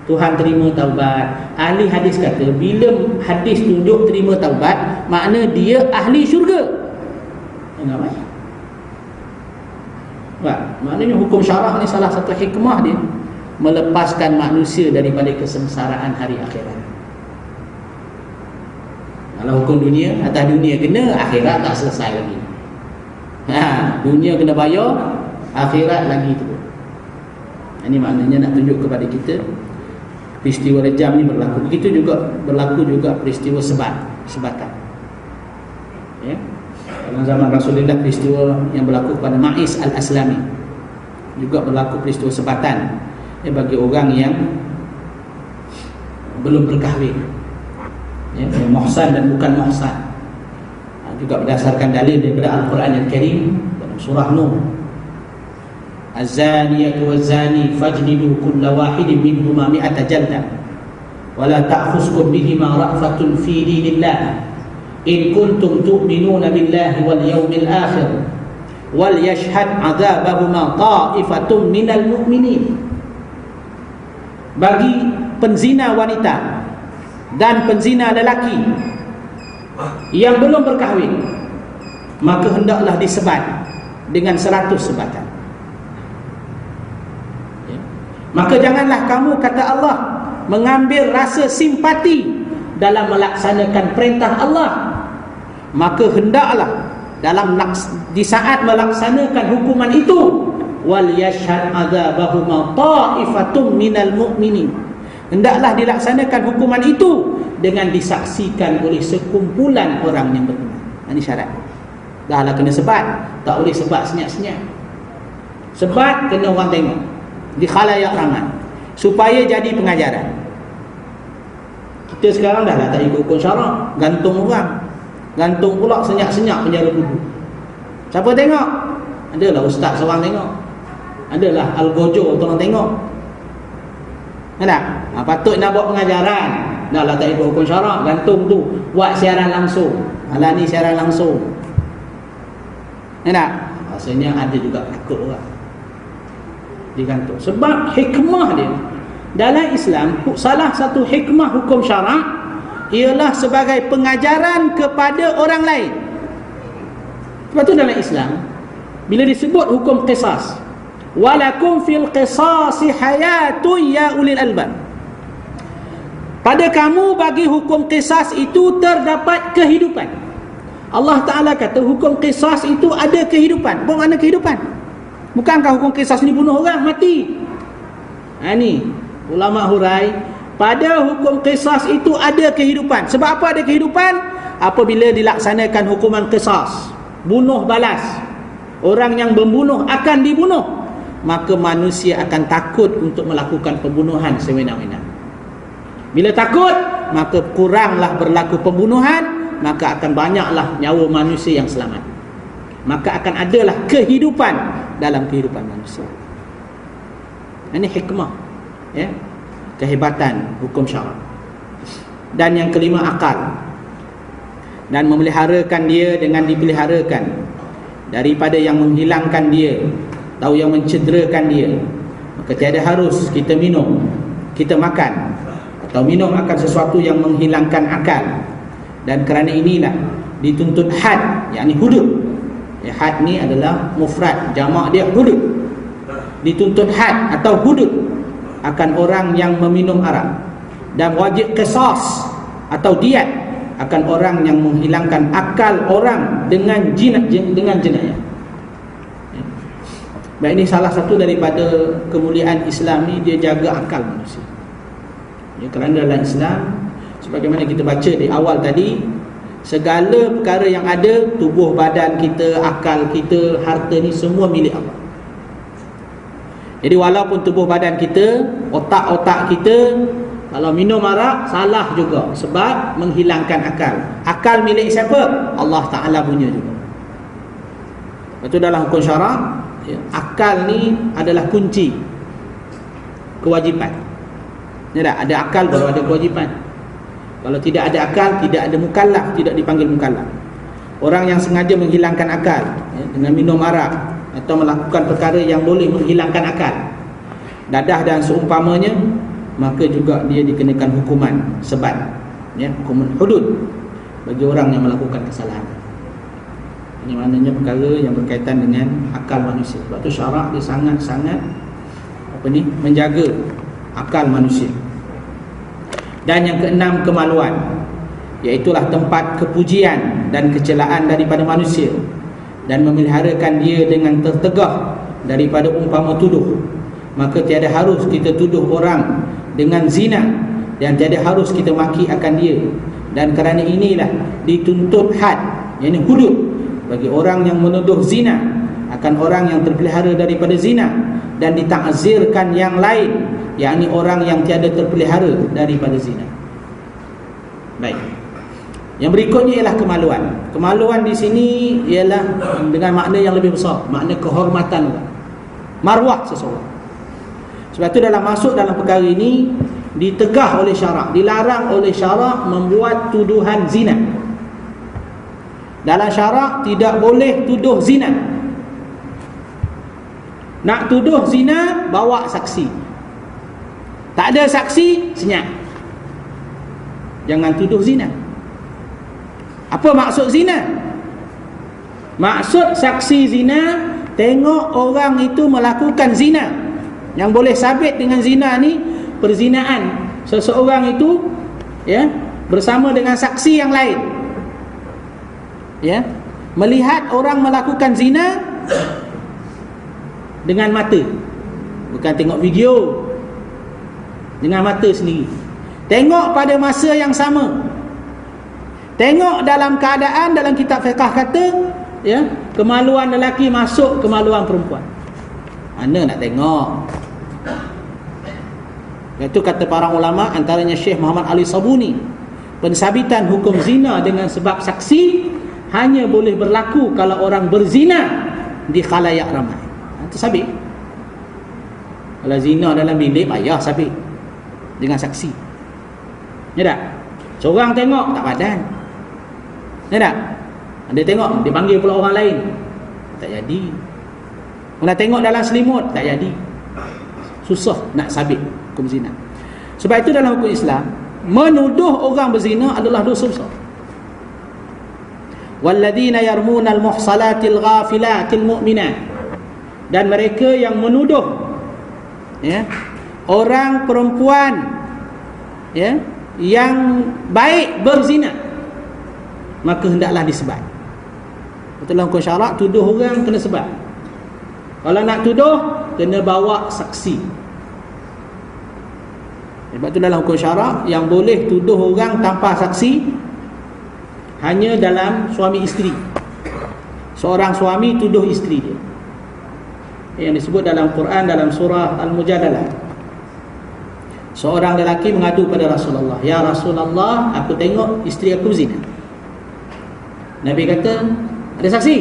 Tuhan terima taubat. Ahli hadis kata, bila hadis tunjuk terima taubat, makna dia ahli syurga. Enggak baik. Maknanya hukum syarak ni salah satu hikmah dia, melepaskan manusia daripada kesengsaraan hari akhirat. Kalau hukum dunia, atas dunia kena, akhirat tak selesai lagi. Dunia kena bayar, akhirat lagi tu. Ini maknanya nak tunjuk kepada kita peristiwa rejam ni berlaku. Begitu juga berlaku juga peristiwa sebatan. Ya. Dalam zaman Rasulullah, peristiwa yang berlaku pada Ma'is al-Aslami juga berlaku peristiwa sebatan, ya, bagi orang yang belum berkahwin, ya, yang muhsan dan bukan muhsan. Juga berdasarkan dalil daripada Al-Quran Al-Karim dalam surah Nur, Az-zaniyatu waz-zani fajlidu kulla wahidin minhuma mi'ata jaldah wa la ta'khuskum bihima ra'fatun fi dinillah in kuntum tu'minuna billahi wal yawmil akhir wal yashhad 'adzabahuma ta'ifatun minal mu'minin. Bagi penzina wanita dan penzina lelaki yang belum berkahwin, maka hendaklah disebat dengan 100 sebatan. Ya. Maka janganlah kamu, kata Allah, mengambil rasa simpati dalam melaksanakan perintah Allah. Maka hendaklah di saat melaksanakan hukuman itu, wal yashhad adzabahuma ta'ifatun minal mu'minin, hendaklah dilaksanakan hukuman itu dengan disaksikan oleh sekumpulan orang yang beriman. Ini syarat. Dahlah kena sebat, tak boleh sebat senyap-senyap. Sebat kena orang tengok di khalayak ramai, supaya jadi pengajaran. Kita sekarang dah tak ikut hukum syarak, gantung orang, gantung pula senyap-senyap penjara duduk. Siapa tengok? Adalah ustaz seorang tengok, adalah Al-Gojo orang tengok. Tak? Patut nak buat pengajaran. Dah lah tak ikut hukum syarak, gantung tu, buat siaran langsung. Alah ni siaran langsung. Tak? Rasanya ada juga takut orang digantung. Sebab hikmah dia dalam Islam, salah satu hikmah hukum syarak ialah sebagai pengajaran kepada orang lain. Sebab tu dalam Islam, bila disebut hukum qisas, walakum fil qisasi hayatun ya ulil albab, pada kamu bagi hukum qisas itu terdapat kehidupan. Allah Ta'ala kata hukum qisas itu ada kehidupan. Apa makna kehidupan? Bukankah hukum qisas ni bunuh orang, mati? Ni ulama hurai, pada hukum qisas itu ada kehidupan. Sebab apa ada kehidupan? Apabila dilaksanakan hukuman qisas, bunuh balas, orang yang membunuh akan dibunuh, maka manusia akan takut untuk melakukan pembunuhan sewenang-wenang. Bila takut, maka kuranglah berlaku pembunuhan, maka akan banyaklah nyawa manusia yang selamat. Maka akan adalah kehidupan dalam kehidupan manusia. Ini hikmah, ya, kehebatan hukum syarak. Dan yang kelima, akal, dan memeliharakan dia dengan dipeliharakan daripada yang menghilangkan dia atau yang mencederakan dia. Maka tiada harus kita minum, kita makan atau minum akan sesuatu yang menghilangkan akal. Dan kerana inilah dituntut had, yakni hudud. Had ni adalah mufrad, jamak dia hudud. Dituntut had atau hudud akan orang yang meminum arak, dan wajib qisas atau diat akan orang yang menghilangkan akal orang dengan jenayah. Baik, ini salah satu daripada kemuliaan Islam ni, dia jaga akal manusia. Ya, kerana dalam Islam, sebagaimana kita baca di awal tadi, segala perkara yang ada, tubuh badan kita, akal kita, harta ni semua milik Allah. Jadi walaupun tubuh badan kita, otak-otak kita, kalau minum arak, salah juga, sebab menghilangkan akal. Akal milik siapa? Allah Ta'ala punya juga. Itu dalam hukum syarak, ya, akal ni adalah kunci kewajipan. Ya tak? Ada akal baru ada kewajipan. Kalau tidak ada akal, tidak ada mukallaf, tidak dipanggil mukallaf. Orang yang sengaja menghilangkan akal, ya, dengan minum arak atau melakukan perkara yang boleh menghilangkan akal, dadah dan seumpamanya, maka juga dia dikenakan hukuman sebat, ya, hukuman hudud bagi orang yang melakukan kesalahan. Ini maknanya perkara yang berkaitan dengan akal manusia. Sebab tu syarak dia sangat-sangat menjaga akal manusia. Dan yang keenam, kemaluan, iaitulah tempat kepujian dan kecelaan daripada manusia, dan memeliharakan dia dengan tertegah daripada umpama tuduh. Maka tiada harus kita tuduh orang dengan zina, dan tiada harus kita maki akan dia. Dan kerana inilah dituntut had, yakni hudud, bagi orang yang menuduh zina akan orang yang terpelihara daripada zina, dan ditakzirkan yang lain, yakni orang yang tiada terpelihara daripada zina. Baik. Yang berikutnya ialah kemaluan. Kemaluan di sini ialah dengan makna yang lebih besar, makna kehormatan orang, marwah seseorang. Sebab itu masuk dalam perkara ini ditegah oleh syarak, dilarang oleh syarak membuat tuduhan zina. Dalam syarak tidak boleh tuduh zina. Nak tuduh zina, bawa saksi. Tak ada saksi, senyap. Jangan tuduh zina. Apa maksud zina? Maksud saksi zina, tengok orang itu melakukan zina. Yang boleh sabit dengan zina ni, perzinaan seseorang itu, ya, bersama dengan saksi yang lain. Ya, melihat orang melakukan zina dengan mata, bukan tengok video, dengan mata sendiri. Tengok pada masa yang sama. Tengok dalam keadaan, dalam kitab fiqh kata, ya, kemaluan lelaki masuk kemaluan perempuan. Mana nak tengok? Itu kata para ulama, antaranya Syekh Muhammad Ali Sabuni, pensabitan hukum zina dengan sebab saksi hanya boleh berlaku kalau orang berzina di khalayak ramai. Itu sabit. Kalau zina dalam bilik, payah sabit dengan saksi. Ya tak? Seorang tengok tak padan. Ya tak? Dia tengok, dia panggil pula orang lain, tak jadi. Nak tengok dalam selimut, tak jadi. Susah nak sabit hukum zina. Sebab itu dalam hukum Islam, menuduh orang berzina adalah dosa besar. Walladzina yarmunal muhsalatil ghafilatil mu'minat, dan mereka yang menuduh, ya, orang perempuan, ya, yang baik berzina, maka hendaklah disebat. Betul hukum syarak, tuduh orang kena sebab. Kalau nak tuduh, kena bawa saksi. Sebab tu dalam hukum syarak, yang boleh tuduh orang tanpa saksi hanya dalam suami isteri. Seorang suami tuduh isteri dia, yang disebut dalam Quran, dalam surah Al-Mujadalah. Seorang lelaki mengadu pada Rasulullah, "Ya Rasulullah, aku tengok isteri aku zina." Nabi kata, "Ada saksi?"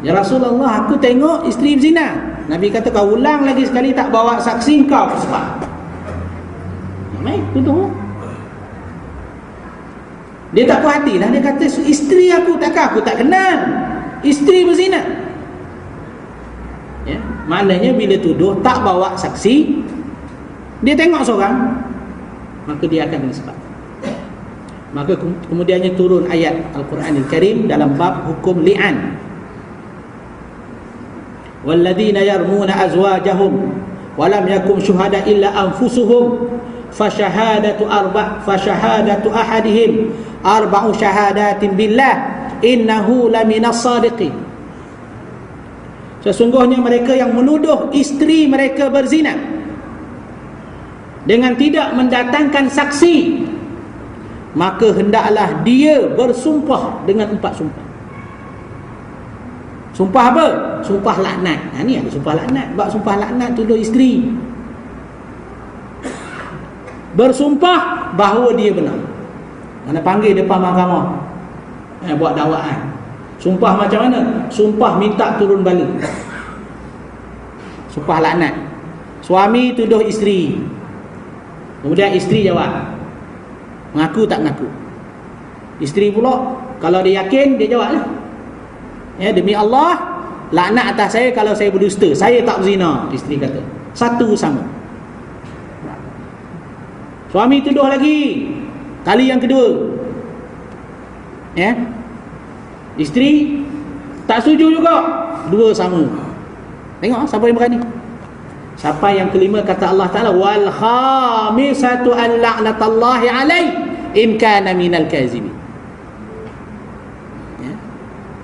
"Ya Rasulullah, aku tengok isteri berzina." Nabi kata, "Kau ulang lagi sekali tak bawa saksi, kau sebab." Baik, tuduh. Dia tak puas hati lah. Dia kata, "Isteri aku takkan aku tak kenal isteri berzina." Ya, maknanya bila tuduh tak bawa saksi, dia tengok seorang, maka dia akan kena sebab. Maka kemudiannya turun ayat Al-Quran Al-Karim dalam bab hukum li'an. "Walladzina yarmuna azwajahum walam yakum syuhada illa anfusuhum fashahadatu ahadihim arba'u syahadatin billah innahu laminas sadiqin." Sesungguhnya mereka yang menuduh isteri mereka berzina dengan tidak mendatangkan saksi, maka hendaklah dia bersumpah dengan 4 sumpah. Sumpah apa? Sumpah laknat. Ni ada sumpah laknat. Bab sumpah laknat tuduh isteri. Bersumpah bahawa dia benar. Mana panggil depan mahkamah, buat dakwaan. Sumpah macam mana? Sumpah minta turun bala. Sumpah laknat. Suami tuduh isteri, kemudian isteri jawab, mengaku tak mengaku. Isteri pula, kalau dia yakin, dia jawab lah, ya, "Demi Allah, laknat atas saya kalau saya berdusta, saya tak berzina." Isteri kata, satu sama. Suami tuduh lagi, kali yang kedua, ya, isteri tak setuju juga, dua sama. Tengok siapa yang berani. Sampai yang kelima kata Allah Ta'ala, "Wal khamisatu an la'natallahi alaih in kana minal kazibin." Ya.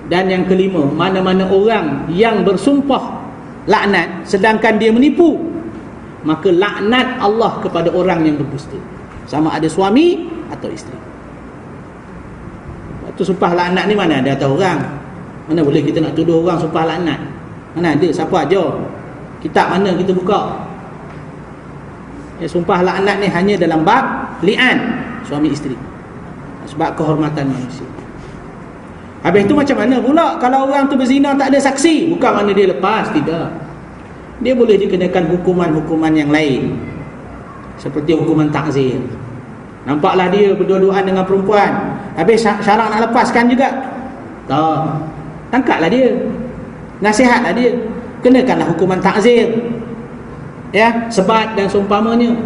Dan yang kelima, mana-mana orang yang bersumpah laknat sedangkan dia menipu, maka laknat Allah kepada orang yang berdusta, sama ada suami atau isteri. Waktu sumpah laknat ni mana ada atas orang. Mana boleh kita nak tuduh orang sumpah laknat? Mana ada, siapa aja? Kitab mana kita buka? Ya, sumpah laknat ni hanya dalam bab li'an, suami isteri, sebab kehormatan manusia. Habis tu macam mana pula kalau orang tu berzina tak ada saksi? Bukan mana dia lepas, tidak. Dia boleh dikenakan hukuman-hukuman yang lain, seperti hukuman takzir. Nampaklah dia berdua-duaan dengan perempuan, habis syarak nak lepaskan juga, tak, tangkaplah dia, nasihatlah dia, kenakanlah hukuman takzir, ya, sebat dan seumpamanya,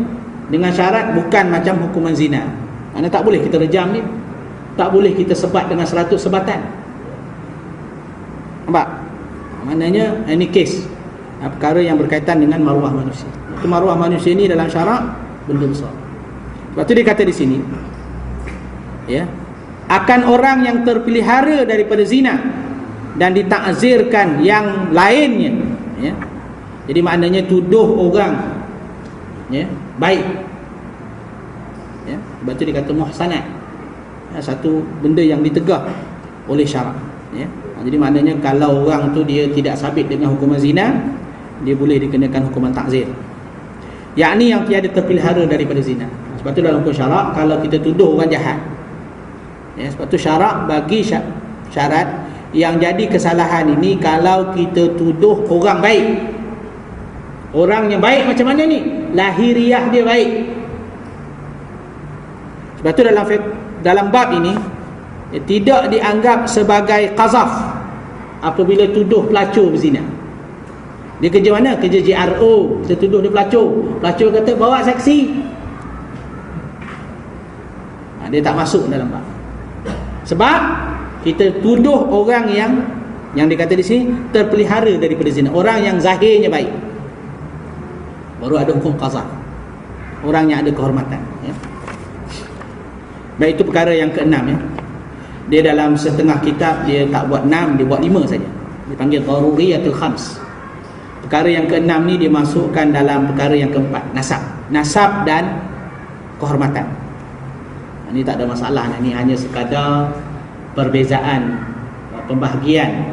dengan syarat bukan macam hukuman zina. Mana tak boleh kita rejam dia, tak boleh kita sebat dengan 100 sebatan. Nampak? Maknanya ini kes, perkara yang berkaitan dengan maruah manusia. Itu maruah manusia ini dalam syarak benda besar. Sebab tu dia kata di sini, ya, akan orang yang terpelihara daripada zina dan ditakzirkan yang lainnya, ya. Jadi maknanya tuduh orang, ya, baik, ya. Sebab tu dia kata muhsanat, ya, satu benda yang ditegah oleh syarak, ya. Jadi maknanya kalau orang tu dia tidak sabit dengan hukuman zina, dia boleh dikenakan hukuman takzir, yakni yang tiada terpelihara daripada zina. Sebab tu dalam hukum syarak, kalau kita tuduh orang jahat, ya, sebab tu syarak bagi syarat yang jadi kesalahan ini kalau kita tuduh orang baik. Orang yang baik macam mana ni? Lahiriah dia baik. Sebab tu dalam bab ini, ya, tidak dianggap sebagai qazaf apabila tuduh pelacur berzina. Dia kerja mana? Kerja JRO. Kita tuduh dia pelacur. Pelacur kata bawa saksi, dia tak masuk dalam bab. Sebab kita tuduh orang yang dikata di sini terpelihara daripada zina, orang yang zahirnya baik, baru ada hukum qazaf, orang yang ada kehormatan, ya. Baik, itu perkara yang keenam, ya. Dia dalam setengah kitab dia tak buat 6, dia buat 5 saja. Dipanggil daruriyatul khams. Perkara yang keenam ni dia masukkan dalam perkara yang keempat, nasab dan kehormatan. Ini tak ada masalah, ini hanya sekadar perbezaan pembahagian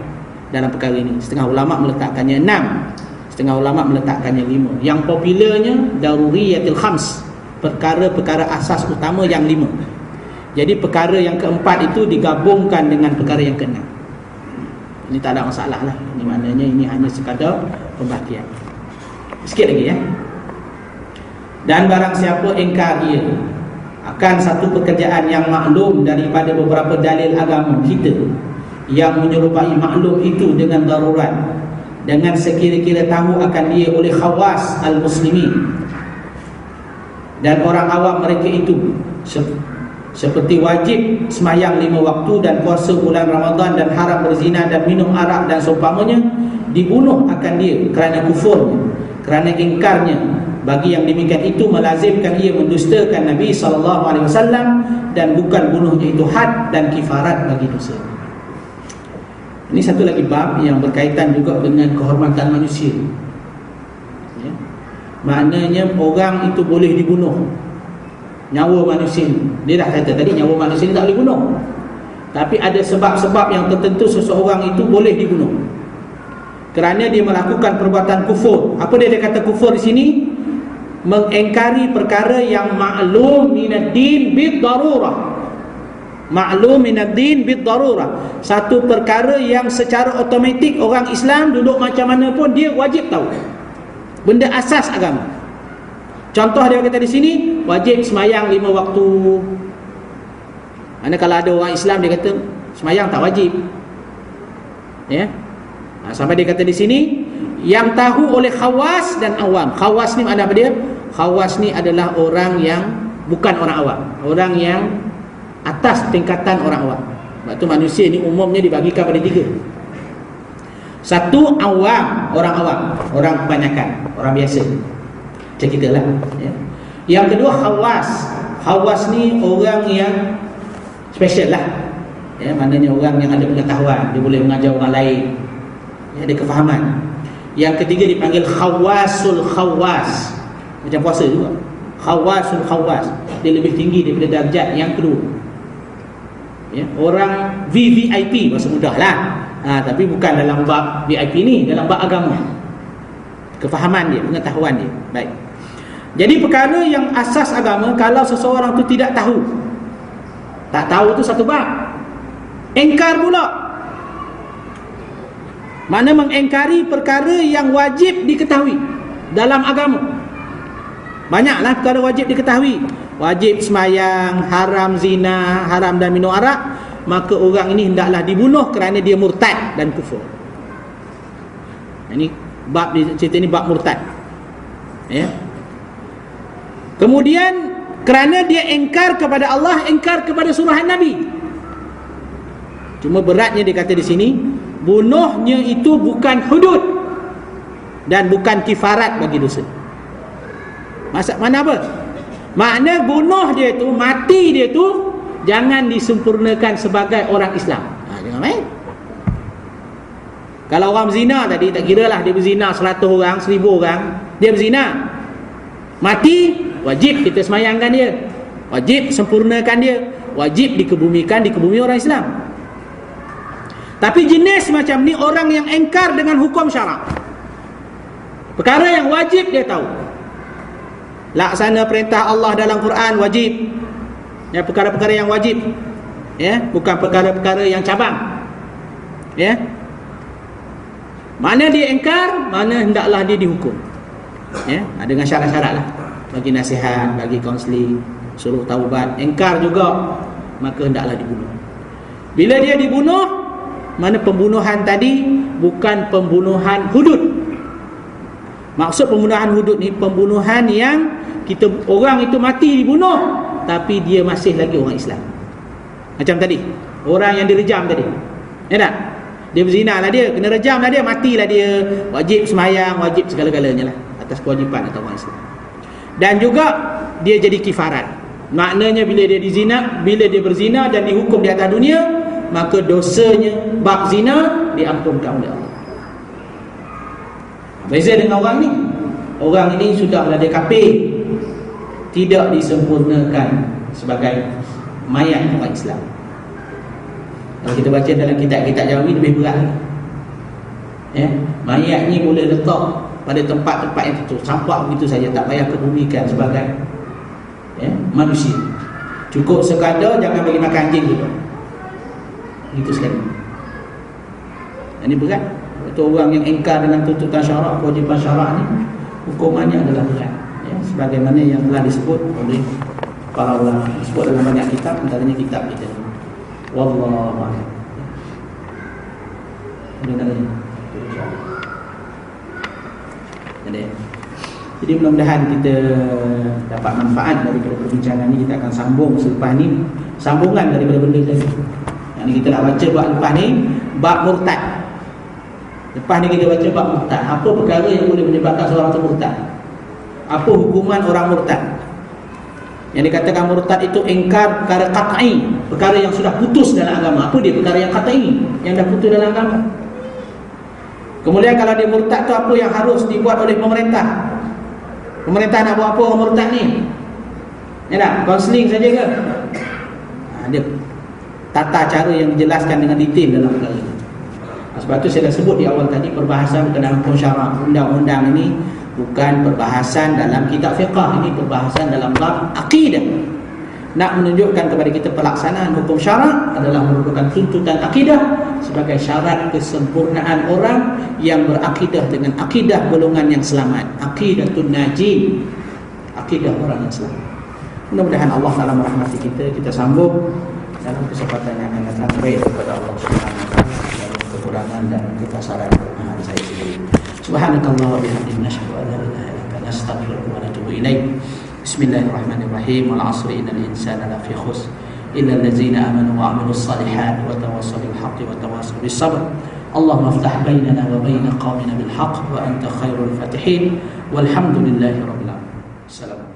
dalam perkara ini. Setengah ulama meletakkannya 6, setengah ulama meletakkannya 5. Yang popularnya daruriyatul khams, perkara-perkara asas utama yang 5. Jadi perkara yang keempat itu digabungkan dengan perkara yang keenam. Ini tak ada masalah lah. Ini maknanya ini hanya sekadar pembahagian. Sikit lagi ya. Dan barang siapa ingkar ia akan satu pekerjaan yang maklum daripada beberapa dalil agama kita yang menyerupai maklum itu dengan darurat, dengan sekira-kira tahu akan dia oleh khawas al-muslimin dan orang awam mereka itu, seperti wajib semayang 5 waktu dan puasa bulan Ramadan dan haram berzina dan minum arak dan seumpamanya, dibunuh akan dia kerana kufurnya, kerana ingkarnya. Bagi yang demikian itu melazimkan ia mendustakan Nabi SAW, dan bukan bunuhnya itu had dan kifarat bagi dosa. Ini satu lagi bab yang berkaitan juga dengan kehormatan manusia ya. Maknanya orang itu boleh dibunuh, nyawa manusia. Dia dah kata tadi nyawa manusia tak boleh bunuh, tapi ada sebab-sebab yang tertentu seseorang itu boleh dibunuh kerana dia melakukan perbuatan kufur. Apa dia kata kufur di sini? Mengingkari perkara yang maklum minad-din bid-darurah. Maklum minad-din bid-darurah, satu perkara yang secara automatik orang Islam duduk macam mana pun dia wajib tahu, benda asas agama. Contoh dia kata di sini wajib semayang 5 waktu. Mana kalau ada orang Islam dia kata semayang tak wajib ya. Sampai dia kata di sini yang tahu oleh khawas dan awam. Khawas ni mana apa dia? Khawas ni adalah orang yang bukan orang awam, orang yang atas tingkatan orang awam. Sebab tu manusia ni umumnya dibagikan pada 3. Satu awam, orang awam, orang kebanyakan, orang biasa macam kita lah ya. Yang kedua khawas. Khawas ni orang yang special lah ya, maknanya orang yang ada pengetahuan, dia boleh mengajar orang lain ya, ada kefahaman. Yang ketiga dipanggil khawasul khawas, macam puasa juga, khawasul khawas, dia lebih tinggi daripada darjat yang kedua ya. Orang VVIP, bahasa mudah lah tapi bukan dalam bab VIP ni, dalam bab agama, kefahaman dia, pengetahuan dia. Baik. Jadi perkara yang asas agama, kalau seseorang tu tidak tahu, tak tahu tu satu bab. Engkar pula, mana mengengkari perkara yang wajib diketahui dalam agama. Banyaklah perkara wajib diketahui. Wajib semayang, haram zina, haram dan minum arak. Maka orang ini hendaklah dibunuh kerana dia murtad dan kufur. Ini bab, cerita ini bab murtad ya. Kemudian kerana dia engkar kepada Allah, engkar kepada suruhan Nabi. Cuma beratnya dia kata di sini, bunuhnya itu bukan hudud dan bukan kifarat bagi dosa. Maksud mana apa? Makna bunuh dia tu, mati dia tu jangan disempurnakan sebagai orang Islam. Jangan main. Kalau orang berzina tadi, tak kira lah dia berzina 100 orang, 1000 orang, dia berzina, mati, wajib kita semayangkan dia, wajib sempurnakan dia, wajib dikebumikan di bumi orang Islam. Tapi jenis macam ni orang yang engkar dengan hukum syarak, perkara yang wajib dia tahu. Laksana perintah Allah dalam Quran wajib ya, perkara-perkara yang wajib ya, bukan perkara-perkara yang cabang ya. Mana dia engkar, mana hendaklah dia dihukum ya, dengan syarat-syarat lah. Bagi nasihat, bagi kaunseling, suruh taubat. Engkar juga, maka hendaklah dibunuh. Bila dia dibunuh, mana pembunuhan tadi bukan pembunuhan hudud. Maksud pembunuhan hudud ni pembunuhan yang kita, orang itu mati dibunuh tapi dia masih lagi orang Islam. Macam tadi, orang yang direjam tadi, ya tak? Dia berzina lah, dia kena rejam lah, dia matilah, dia wajib semayang, wajib segala-galanya lah atas kewajipan atau orang Islam. Dan juga dia jadi kifarat. Maknanya bila dia berzina dan dihukum di atas dunia, maka dosanya bab zina diampunkan oleh Allah. Beza dengan orang ni. Orang ini sudahlah dia kafir, tidak disempurnakan sebagai mayat orang Islam. Kalau kita baca dalam kitab-kitab Jawi lebih berat. Ya, mayat ni boleh letak pada tempat-tempat yang tertutup, campak begitu saja, tak payah kebumikan sebagai manusia. Cukup sekadar jangan bagi makan anjing dulu. Itu sekali. Ini berat. Itu orang yang ingkar dengan tuntutan syarak, kewajiban syarak ni, hukumannya adalah berat. Ya, sebagaimana yang telah disebut oleh para ulama, disebut dalam banyak kitab, antaranya kitab kita. Wallahu a'lam. Jadi mudah-mudahan kita dapat manfaat daripada perbincangan ini. Kita akan sambung selepas ni, sambungan daripada benda tadi. Yang ni kita nak baca bab lepas ni, bab murtad. Lepas ni kita baca bab murtad. Apa perkara yang boleh menyebabkan seorang itu murtad? Apa hukuman orang murtad? Yang dikatakan murtad itu ingkar perkara qat'i, perkara yang sudah putus dalam agama. Apa dia perkara yang qat'i, yang dah putus dalam agama? Kemudian kalau dia murtad tu, apa yang harus dibuat oleh pemerintah? Pemerintah nak buat apa orang murtad ni? Ya tak? Kaunseling saja ke? Ada tata cara yang dijelaskan dengan detail dalam perkara ini. Sebab tu saya dah sebut di awal tadi, perbahasan berkenaan hukum syarak, undang-undang ini bukan perbahasan dalam kitab fiqah, ini perbahasan dalam bab akidah. Nak menunjukkan kepada kita pelaksanaan hukum syarak adalah merupakan tuntutan akidah sebagai syarat kesempurnaan orang yang berakidah dengan akidah golongan yang selamat, aqidatun najin, akidah orang yang selamat. Mudah-mudahan Allah dalam rahmati kita sambung dalam kesempatan yang akan datang. Baik kepada Allah Subhanahu wa taala dalam kekurangan dan kepasaran saya sendiri. Subhanakallah wa bihamdika nasyhadu an la ilaha illa anta nastaghfiruka wa natubu ilaik. Bismillahirrahmanirrahim. Wal 'asri innal insana lafi khusr illa allazina amanu wa 'amilus salihati wa tawassaw bil haqqi wa tawassaw bis sabr. Allahumma iftah bainana wa bain qaumina bil haqq wa anta khairul fatihin. Walhamdulillahi rabbil alamin. Assalamu